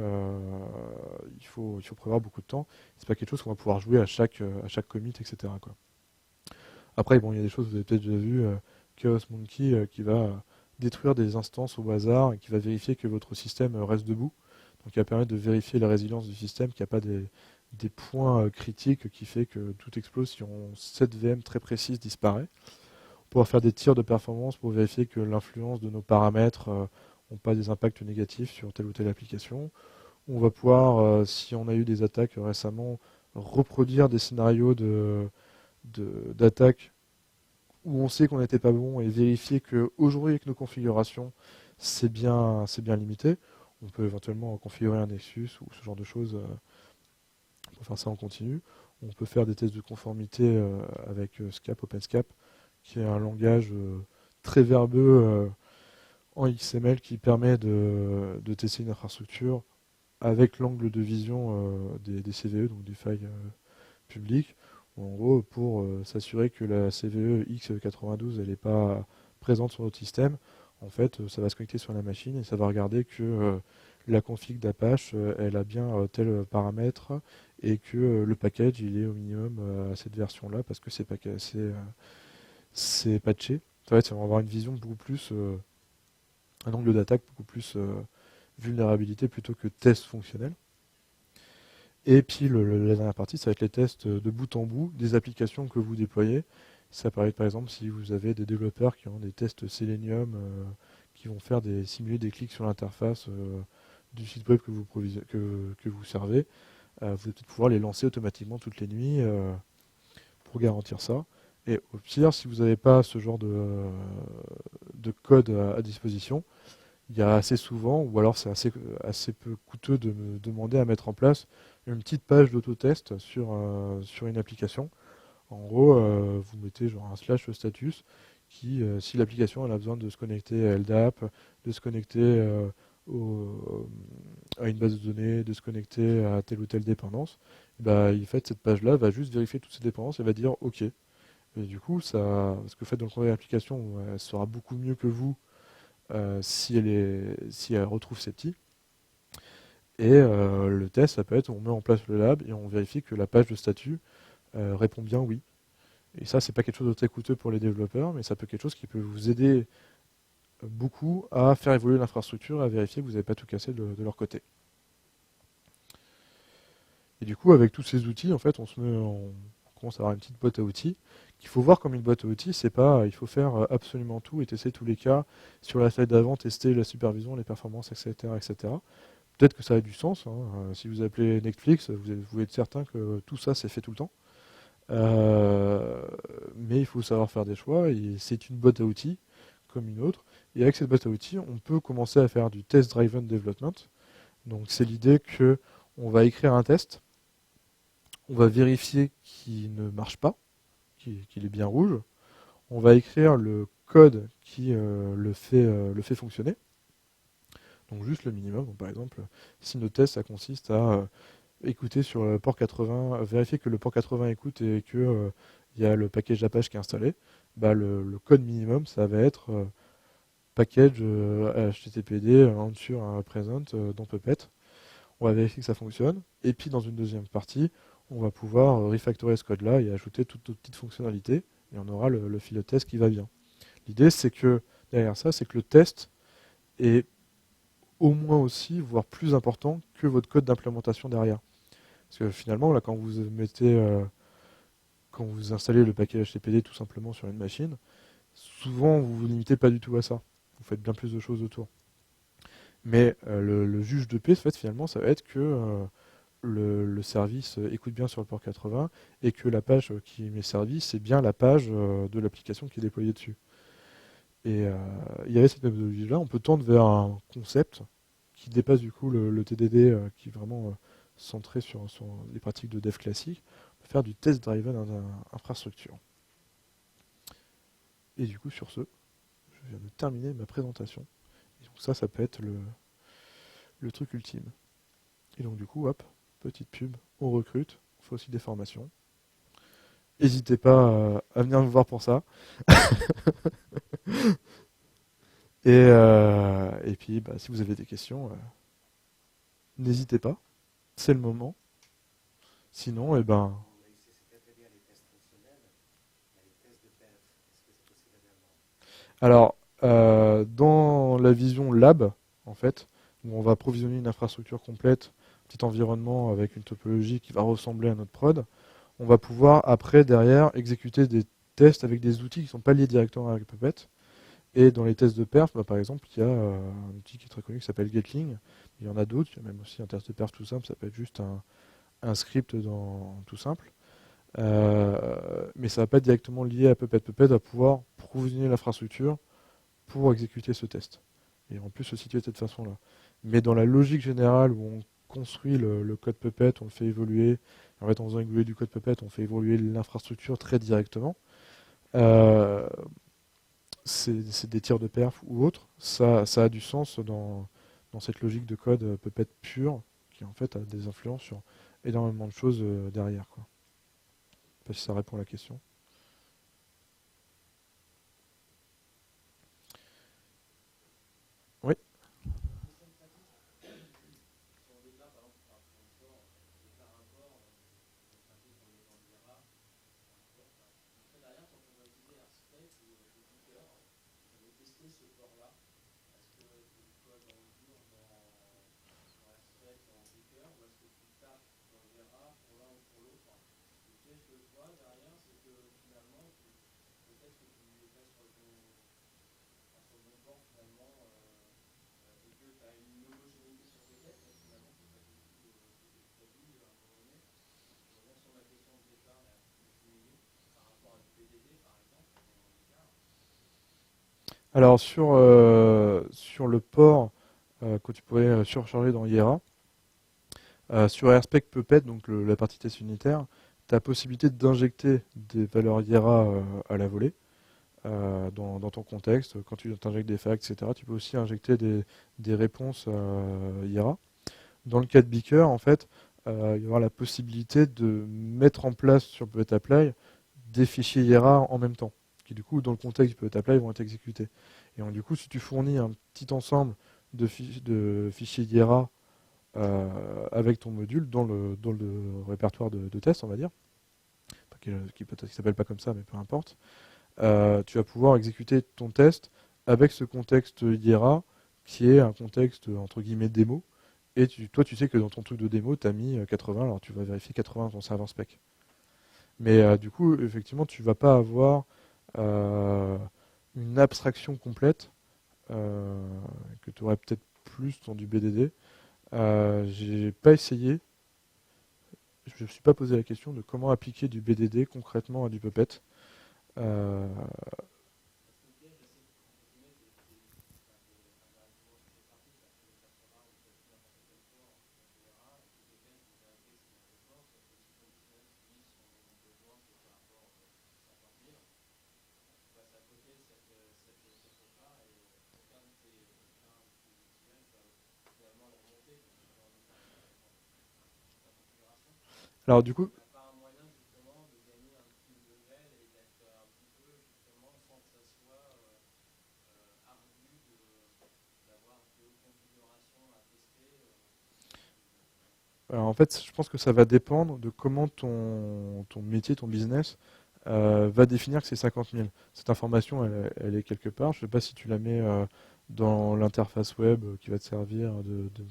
il faut prévoir beaucoup de temps. C'est pas quelque chose qu'on va pouvoir jouer à chaque commit, etc., quoi. Après, bon, il y a des choses, vous avez peut-être déjà vu, Chaos Monkey qui va détruire des instances au hasard et qui va vérifier que votre système reste debout. Donc, il va permettre de vérifier la résilience du système, qu'il n'y a pas des points critiques qui fait que tout explose si cette VM très précise disparaît. Pouvoir faire des tirs de performance pour vérifier que l'influence de nos paramètres n'ont pas des impacts négatifs sur telle ou telle application. On va pouvoir, si on a eu des attaques récemment, reproduire des scénarios d'attaque où on sait qu'on n'était pas bon et vérifier qu'aujourd'hui avec nos configurations, c'est bien limité. On peut éventuellement configurer un Nexus ou ce genre de choses. On peut faire ça en continu. On peut faire des tests de conformité avec SCAP, OpenSCAP, qui est un langage très verbeux en XML qui permet de tester une infrastructure avec l'angle de vision des CVE, donc des failles publiques. En gros, pour s'assurer que la CVE X92 elle n'est pas présente sur notre système, en fait, ça va se connecter sur la machine et ça va regarder que la config d'Apache, elle a bien tel paramètre et que le package, il est au minimum à cette version-là parce que c'est patché. En fait, ça va avoir une vision beaucoup plus, un angle d'attaque beaucoup plus vulnérabilité plutôt que test fonctionnel. Et puis la dernière partie, ça va être les tests de bout en bout des applications que vous déployez. Ça paraît par exemple si vous avez des développeurs qui ont des tests Selenium qui vont simuler des clics sur l'interface du site web que vous servez, vous allez peut-être pouvoir les lancer automatiquement toutes les nuits pour garantir ça. Et au pire, si vous n'avez pas ce genre de code à disposition, il y a assez souvent, ou alors c'est assez peu coûteux de me demander à mettre en place une petite page d'autotest sur une application. En gros, vous mettez genre un slash status qui, si l'application elle a besoin de se connecter à LDAP, de se connecter à une base de données, de se connecter à telle ou telle dépendance, bah, en fait, cette page-là va juste vérifier toutes ces dépendances et va dire OK. Et du coup, ce que vous faites dans le contenu de l'application, elle sera beaucoup mieux que vous si elle retrouve ces petits. Et le test, ça peut être on met en place le lab et on vérifie que la page de statut répond bien oui. Et ça, c'est pas quelque chose de très coûteux pour les développeurs, mais ça peut être quelque chose qui peut vous aider beaucoup à faire évoluer l'infrastructure et à vérifier que vous n'avez pas tout cassé de leur côté. Et du coup, avec tous ces outils, en fait, on commence à avoir une petite boîte à outils qu'il faut voir comme une boîte à outils. C'est pas, il faut faire absolument tout et tester tous les cas sur la slide d'avant, tester la supervision, les performances, etc., etc. Peut-être que ça a du sens. Hein. Si vous appelez Netflix, vous êtes certain que tout ça c'est fait tout le temps. Mais il faut savoir faire des choix et c'est une boîte à outils comme une autre. Et avec cette boîte à outils, on peut commencer à faire du test driven development. Donc c'est l'idée que on va écrire un test, on va vérifier qu'il ne marche pas, qu'il est bien rouge. On va écrire le code qui le fait fonctionner. Donc juste le minimum. Donc, par exemple, si nos tests, ça consiste à écouter sur le port 80, vérifier que le port 80 écoute et que il y a le package Apache qui est installé, bah le code minimum, ça va être package HTTPD ensure present dans Puppet. On va vérifier que ça fonctionne. Et puis dans une deuxième partie, on va pouvoir refactorer ce code-là et ajouter toutes nos petites fonctionnalités. Et on aura le fil de test qui va bien. L'idée, c'est que derrière ça, c'est que le test est au moins aussi, voire plus important que votre code d'implémentation derrière. Parce que finalement, là, quand vous installez le paquet HTTPD tout simplement sur une machine, souvent vous vous limitez pas du tout à ça. Vous faites bien plus de choses autour. Mais le juge de paix, en fait, finalement, ça va être que le service écoute bien sur le port 80 et que la page qui met service, c'est bien la page de l'application qui est déployée dessus. Et il y avait cette méthodologie-là, on peut tendre vers un concept qui dépasse du coup le TDD, qui est vraiment centré sur les pratiques de dev classique, on peut faire du test-driven infrastructure. Et du coup, sur ce, je viens de terminer ma présentation. Et donc ça peut être le truc ultime. Et donc du coup, hop, petite pub, on recrute, on fait aussi des formations. N'hésitez pas à venir me voir pour ça. Et puis, bah, si vous avez des questions, n'hésitez pas. C'est le moment. Sinon, eh ben. Alors, dans la vision lab, en fait, où on va provisionner une infrastructure complète, un petit environnement avec une topologie qui va ressembler à notre prod, on va pouvoir après, derrière, exécuter des tests avec des outils qui ne sont pas liés directement avec Puppet. Et dans les tests de perf, bah, par exemple, il y a un outil qui est très connu qui s'appelle Gatling. Il y en a d'autres, il y a même aussi un test de perf tout simple, ça peut être juste un script tout simple. Mais ça ne va pas être directement lié à Puppet. Puppet va pouvoir provisionner l'infrastructure pour exécuter ce test. Et en plus se situer de cette façon-là. Mais dans la logique générale où on construit le code Puppet, on le fait évoluer, en fait en faisant évoluer du code Puppet, on fait évoluer l'infrastructure très directement. Euh, c'est des tirs de perf ou autre, ça a du sens dans cette logique de code Puppet pure, qui en fait a des influences sur énormément de choses derrière, quoi. Je sais pas si ça répond à la question. Oui. Alors sur le port que tu pourrais surcharger dans Iera, sur AirSpec Puppet, donc la partie test unitaire, tu as la possibilité d'injecter des valeurs Iera à la volée dans ton contexte. Quand tu injectes des facts, etc., tu peux aussi injecter des réponses Iera. Dans le cas de Beaker, en fait, il va y avoir la possibilité de mettre en place sur Puppet Apply des fichiers Iera en même temps, qui du coup, dans le contexte du Puppet Apply, vont être exécutés. Et donc, du coup, si tu fournis un petit ensemble de fichiers Iera avec ton module dans le répertoire de test, on va dire, qui peut-être qui s'appelle pas comme ça, mais peu importe, tu vas pouvoir exécuter ton test avec ce contexte Iera qui est un contexte entre guillemets démo. Et toi, tu sais que dans ton truc de démo, tu as mis 80, alors tu vas vérifier 80 dans ton serveur spec. Mais du coup, effectivement, tu vas pas avoir euh, une abstraction complète que tu aurais peut-être plus dans du BDD. J'ai pas essayé, je me suis pas posé la question de comment appliquer du BDD concrètement à du Puppet. Euh, Alors du coup, alors, en fait, je pense que ça va dépendre de comment ton métier, ton business va définir que c'est 50 000. Cette information, elle est quelque part. Je ne sais pas si tu la mets dans l'interface web qui va te servir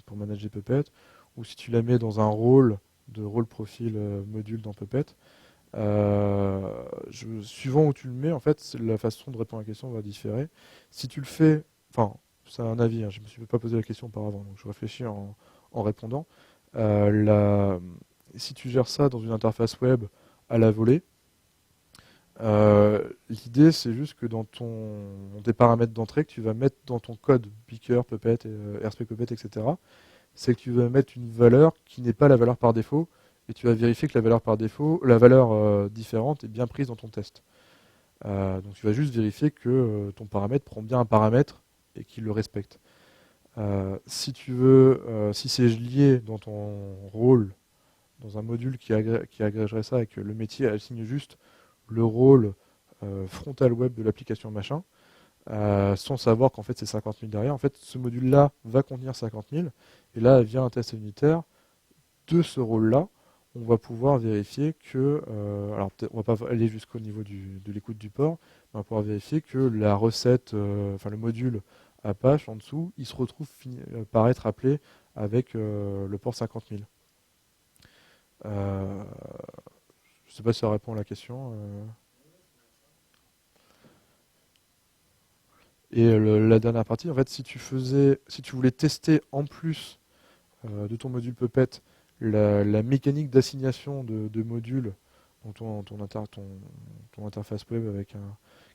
pour manager Puppet, ou si tu la mets dans un rôle de rôle profil module dans Puppet. Suivant où tu le mets, en fait, la façon de répondre à la question va différer. Si tu le fais, enfin, c'est un avis, hein, je ne me suis pas posé la question auparavant, donc je réfléchis en répondant. Si tu gères ça dans une interface web à la volée, l'idée c'est juste que dans tes paramètres d'entrée que tu vas mettre dans ton code Beaker, Puppet, RSP Puppet, etc., c'est que tu vas mettre une valeur qui n'est pas la valeur par défaut, et tu vas vérifier que la valeur par défaut, la valeur différente est bien prise dans ton test. Donc tu vas juste vérifier que ton paramètre prend bien un paramètre et qu'il le respecte. Si tu veux, si c'est lié dans ton rôle, dans un module qui agrégerait ça et que le métier assigne juste le rôle frontal web de l'application machin, sans savoir qu'en fait c'est 50 000 derrière, en fait ce module-là va contenir 50 000, et là via un test unitaire de ce rôle-là, on va pouvoir vérifier que, alors on va pas aller jusqu'au niveau de l'écoute du port, mais on va pouvoir vérifier que la recette, enfin le module Apache en dessous, il se retrouve par être appelé avec le port 50 000. Euh, je ne sais pas si ça répond à la question. Et la dernière partie, en fait, si tu voulais tester en plus de ton module Puppet la mécanique d'assignation de modules dans ton interface web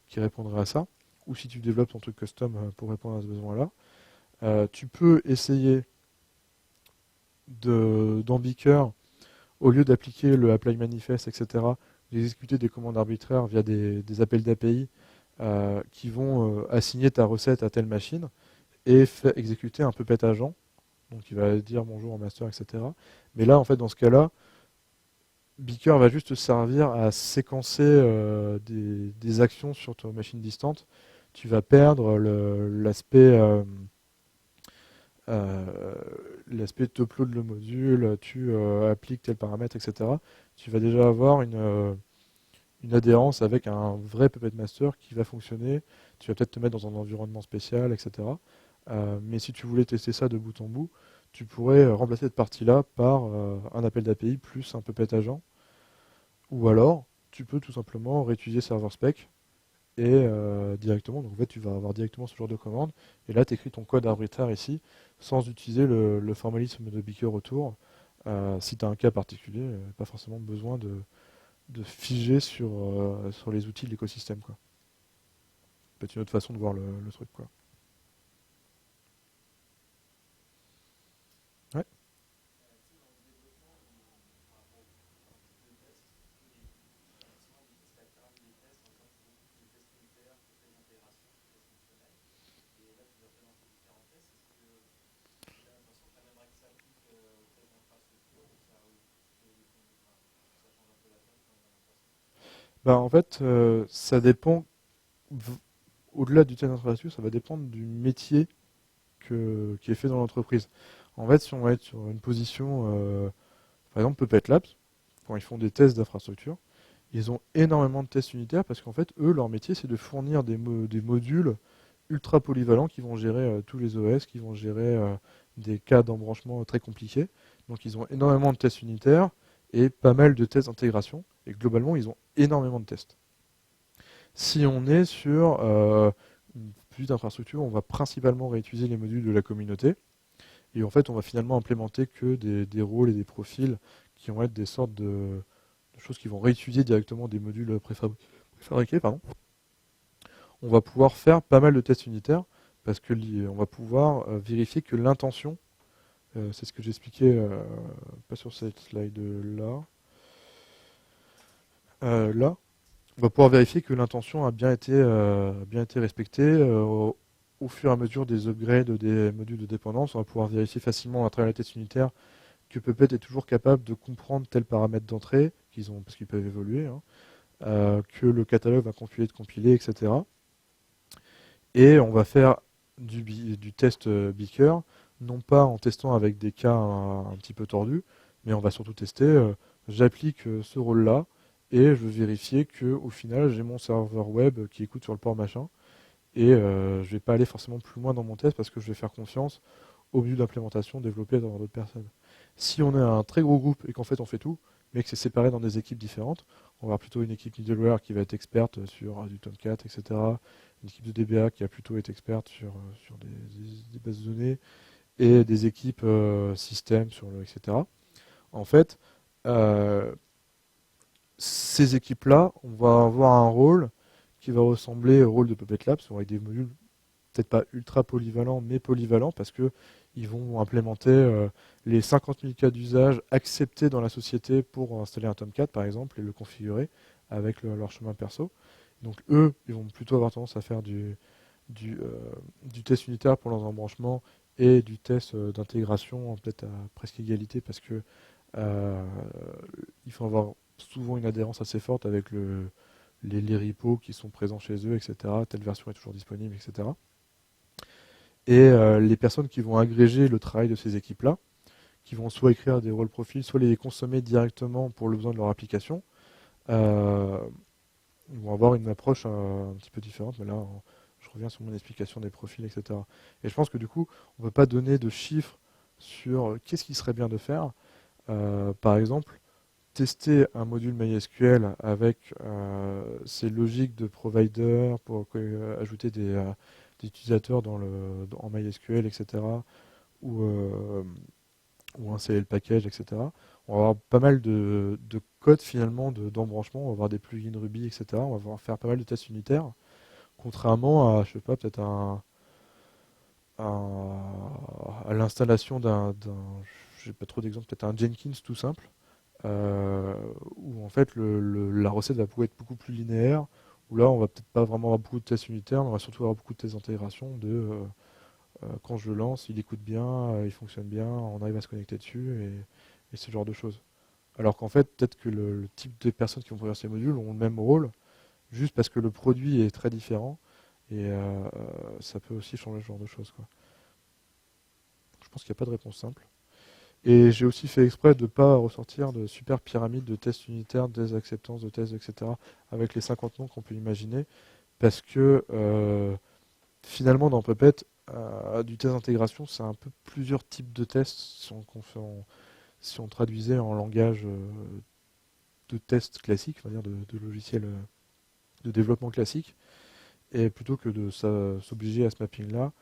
qui répondrait à ça, ou si tu développes ton truc custom pour répondre à ce besoin-là, tu peux essayer dans Beaker, au lieu d'appliquer le apply manifest, etc., d'exécuter des commandes arbitraires via des appels d'API qui vont assigner ta recette à telle machine et exécuter un Puppet agent. Donc il va dire bonjour en master, etc. Mais là, en fait, dans ce cas-là, Beaker va juste te servir à séquencer des actions sur ta machine distante. Tu vas perdre euh, l'aspect tu upload le module, tu appliques tel paramètre, etc. Tu vas déjà avoir une adhérence avec un vrai Puppet Master qui va fonctionner. Tu vas peut-être te mettre dans un environnement spécial, etc. Mais si tu voulais tester ça de bout en bout, tu pourrais remplacer cette partie-là par un appel d'API plus un Puppet agent. Ou alors, tu peux tout simplement réutiliser server spec et directement, donc en fait, tu vas avoir directement ce genre de commande. Et là, tu écris ton code arbitraire ici sans utiliser le formalisme de Beaker autour. Si tu as un cas particulier, pas forcément besoin de figer sur les outils de l'écosystème, quoi. Peut-être une autre façon de voir le truc, quoi. Ouais. Bah, en fait, ça dépend, au-delà du test d'infrastructure, ça va dépendre du métier qui est fait dans l'entreprise. En fait, si on va être sur une position, par exemple Puppet Labs, quand ils font des tests d'infrastructure, ils ont énormément de tests unitaires parce qu'en fait, eux, leur métier, c'est de fournir des modules ultra polyvalents qui vont gérer tous les OS, qui vont gérer des cas d'embranchement très compliqués. Donc, ils ont énormément de tests unitaires et pas mal de tests d'intégration. Et globalement, ils ont énormément de tests. Si on est sur une petite infrastructure, on va principalement réutiliser les modules de la communauté. Et en fait, on va finalement implémenter que des rôles et des profils qui vont être des sortes de choses qui vont réutiliser directement des modules préfabriqués. Pardon. On va pouvoir faire pas mal de tests unitaires parce que on va pouvoir vérifier que l'intention, c'est ce que j'expliquais, pas sur cette slide-là, là, on va pouvoir vérifier que l'intention a bien été respectée. Au fur et à mesure des upgrades des modules de dépendance, on va pouvoir vérifier facilement à travers les tests unitaires que Puppet est toujours capable de comprendre tel paramètre d'entrée, parce qu'ils peuvent évoluer, hein, que le catalogue va compiler, de compiler, etc. Et on va faire du test Beaker, non pas en testant avec des cas un petit peu tordus, mais on va surtout tester, j'applique ce rôle-là, et je veux vérifier que au final j'ai mon serveur web qui écoute sur le port machin, et je vais pas aller forcément plus loin dans mon test parce que je vais faire confiance au but d'implémentation développé dans d'autres personnes. Si on est un très gros groupe et qu'en fait on fait tout, mais que c'est séparé dans des équipes différentes, on va avoir plutôt une équipe middleware qui va être experte sur du Tomcat, etc. Une équipe de DBA qui va plutôt être experte sur des bases de données, et des équipes système sur le, etc. En fait, euh, ces équipes-là, on va avoir un rôle qui va ressembler au rôle de Puppet Labs, avec des modules peut-être pas ultra polyvalents, mais polyvalents, parce que ils vont implémenter les 50 000 cas d'usage acceptés dans la société pour installer un Tomcat, par exemple, et le configurer avec leur chemin perso. Donc eux, ils vont plutôt avoir tendance à faire du test unitaire pour leurs embranchements et du test d'intégration, peut-être à presque égalité, parce que euh, il faut avoir souvent une adhérence assez forte avec les repos qui sont présents chez eux, etc. Telle version est toujours disponible, etc. Et les personnes qui vont agréger le travail de ces équipes-là, qui vont soit écrire des rôles profils, soit les consommer directement pour le besoin de leur application, euh, ils vont avoir une approche un petit peu différente. Mais là, je reviens sur mon explication des profils, etc. Et je pense que du coup, on ne peut pas donner de chiffres sur qu'est-ce qui serait bien de faire. Par exemple, tester un module MySQL avec ses logiques de provider pour ajouter des utilisateurs en MySQL, etc. Ou, euh, ou un CL package, etc. On va avoir pas mal de code finalement d'embranchement, on va avoir des plugins Ruby, etc. On va pouvoir faire pas mal de tests unitaires, contrairement à, je sais pas, peut-être à l'installation j'ai pas trop d'exemples, peut-être un Jenkins tout simple, où en fait la recette va pouvoir être beaucoup plus linéaire, où là on va peut-être pas vraiment avoir beaucoup de tests unitaires, mais on va surtout avoir beaucoup de tests d'intégration quand je le lance, il écoute bien, il fonctionne bien, on arrive à se connecter dessus et ce genre de choses. Alors qu'en fait, peut-être que le type de personnes qui vont produire ces modules ont le même rôle, juste parce que le produit est très différent et ça peut aussi changer ce genre de choses, quoi. Je pense qu'il n'y a pas de réponse simple. Et j'ai aussi fait exprès de ne pas ressortir de super pyramide de tests unitaires, des acceptances de tests, etc., avec les 50 noms qu'on peut imaginer, parce que finalement, dans Puppet, du test d'intégration, c'est un peu plusieurs types de tests si on traduisait en langage de test classique, on va dire de logiciel de développement classique. Et plutôt que de s'obliger à ce mapping-là,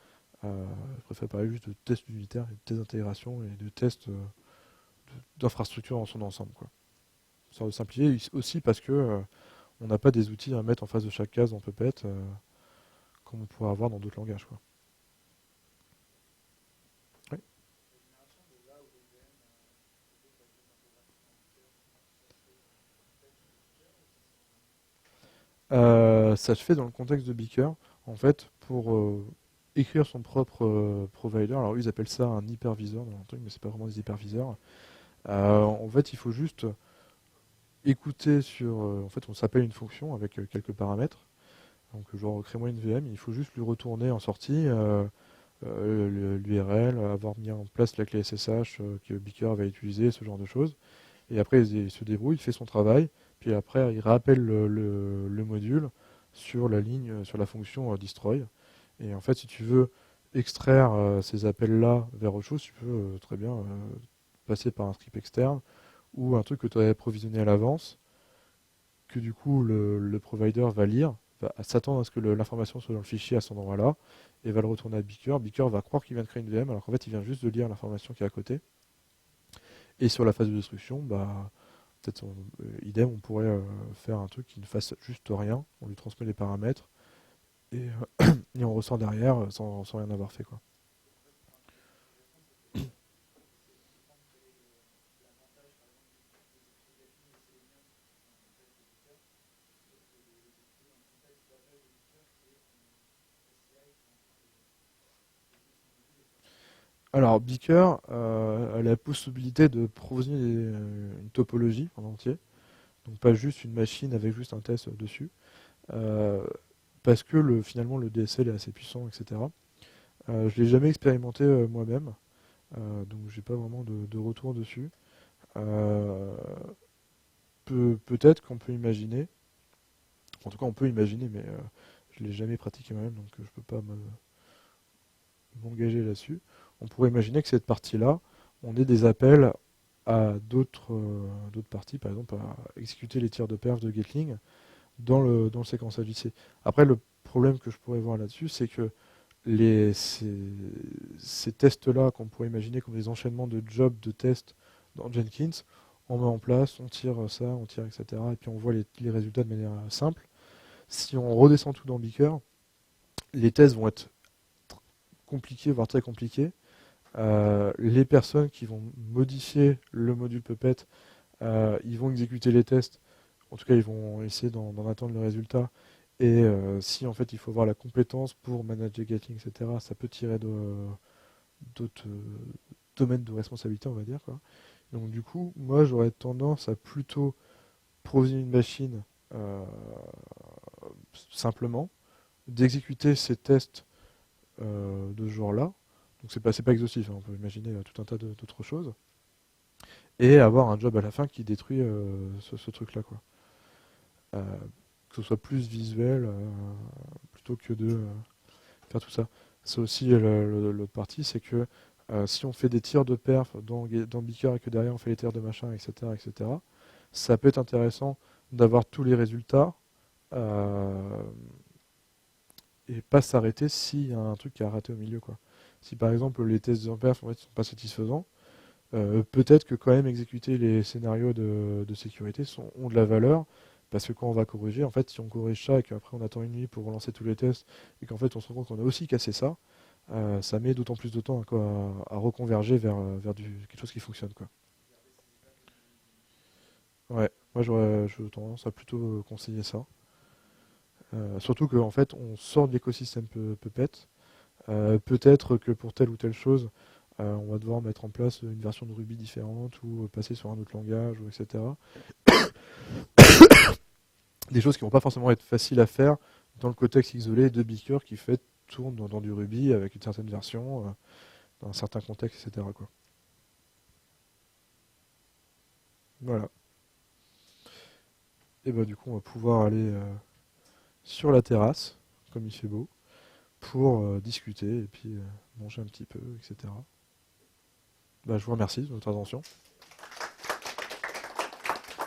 je préfère parler juste de tests unitaires, et de tests d'intégration et de tests d'infrastructure dans son ensemble, quoi. Ça de simplifier aussi parce que on n'a pas des outils à mettre en face de chaque case dans Puppet comme on pourrait avoir dans d'autres langages, quoi. Ouais. Ça se fait dans le contexte de Beaker, en fait, pour écrire son propre provider. Alors, eux, ils appellent ça un hyperviseur dans un truc, mais c'est pas vraiment des hyperviseurs. En fait, il faut juste écouter sur. En fait, on s'appelle une fonction avec quelques paramètres. Donc, genre, crée-moi une VM, il faut juste lui retourner en sortie l'URL, avoir mis en place la clé SSH que Beaker va utiliser, ce genre de choses. Et après, il se débrouille, il fait son travail, puis après, il rappelle le module sur la ligne, sur la fonction destroy. Et en fait, si tu veux extraire ces appels-là vers autre chose, tu peux très bien passer par un script externe ou un truc que tu avais provisionné à l'avance, que du coup le provider va lire, va s'attendre à ce que l'information soit dans le fichier à cet endroit-là, et va le retourner à Beaker. Beaker va croire qu'il vient de créer une VM, alors qu'en fait il vient juste de lire l'information qui est à côté. Et sur la phase de destruction, bah, peut-être idem, on pourrait faire un truc qui ne fasse juste rien, on lui transmet les paramètres, et, et on ressort derrière sans rien avoir fait, quoi. Alors, Beaker a la possibilité de provisionner une topologie en entier, donc pas juste une machine avec juste un test dessus, euh, parce que finalement le DSL est assez puissant, etc. Je l'ai jamais expérimenté moi-même, donc j'ai pas vraiment de retour dessus. Euh, Peut-être qu'on peut imaginer, en tout cas on peut imaginer, mais je l'ai jamais pratiqué moi-même, donc je peux pas m'engager là-dessus. On pourrait imaginer que cette partie-là, on ait des appels à d'autres parties, par exemple à exécuter les tirs de perf de Gatling dans le séquençage IC. Après, le problème que je pourrais voir là-dessus, c'est que ces tests-là, qu'on pourrait imaginer comme des enchaînements de jobs de tests dans Jenkins, on met en place, on tire ça, on tire, etc. Et puis on voit les résultats de manière simple. Si on redescend tout dans Beaker, les tests vont être compliqués, voire très compliqués. Les personnes qui vont modifier le module Puppet, ils vont exécuter les tests. En tout cas, ils vont essayer d'en attendre le résultat. Et si en fait il faut avoir la compétence pour manager Gatling, etc., ça peut tirer d'autres domaines de responsabilité, on va dire, quoi. Donc du coup, moi j'aurais tendance à plutôt provisionner une machine euh, simplement, d'exécuter ces tests de ce genre-là. Donc c'est pas exhaustif, hein, on peut imaginer tout un tas d'autres choses. Et avoir un job à la fin qui détruit ce truc-là, quoi. Euh, que ce soit plus visuel plutôt que de faire tout ça. C'est aussi l'autre partie, c'est que si on fait des tirs de perf dans Beaker et que derrière on fait les tirs de machin, etc., etc., ça peut être intéressant d'avoir tous les résultats euh, et pas s'arrêter s'il y a un truc qui a raté au milieu, quoi. Si par exemple les tests de perf en fait, sont pas satisfaisants, peut-être que quand même exécuter les scénarios de sécurité ont de la valeur, parce que quand on va corriger, en fait, si on corrige ça et qu'après on attend une nuit pour relancer tous les tests, et qu'en fait on se rend compte qu'on a aussi cassé ça, ça met d'autant plus de temps à reconverger vers quelque chose qui fonctionne, quoi. Ouais, moi j'aurais tendance à plutôt conseiller ça. Surtout qu'en fait on sort de l'écosystème Puppet. Peut-être que pour telle ou telle chose, on va devoir mettre en place une version de Ruby différente ou passer sur un autre langage, etc. Des choses qui vont pas forcément être faciles à faire dans le contexte isolé de Beaker qui fait tourne dans du Ruby avec une certaine version, dans un certain contexte, etc., quoi. Voilà. Et bah du coup on va pouvoir aller sur la terrasse, comme il fait beau, pour discuter et puis manger un petit peu, etc. Bah, je vous remercie de votre attention.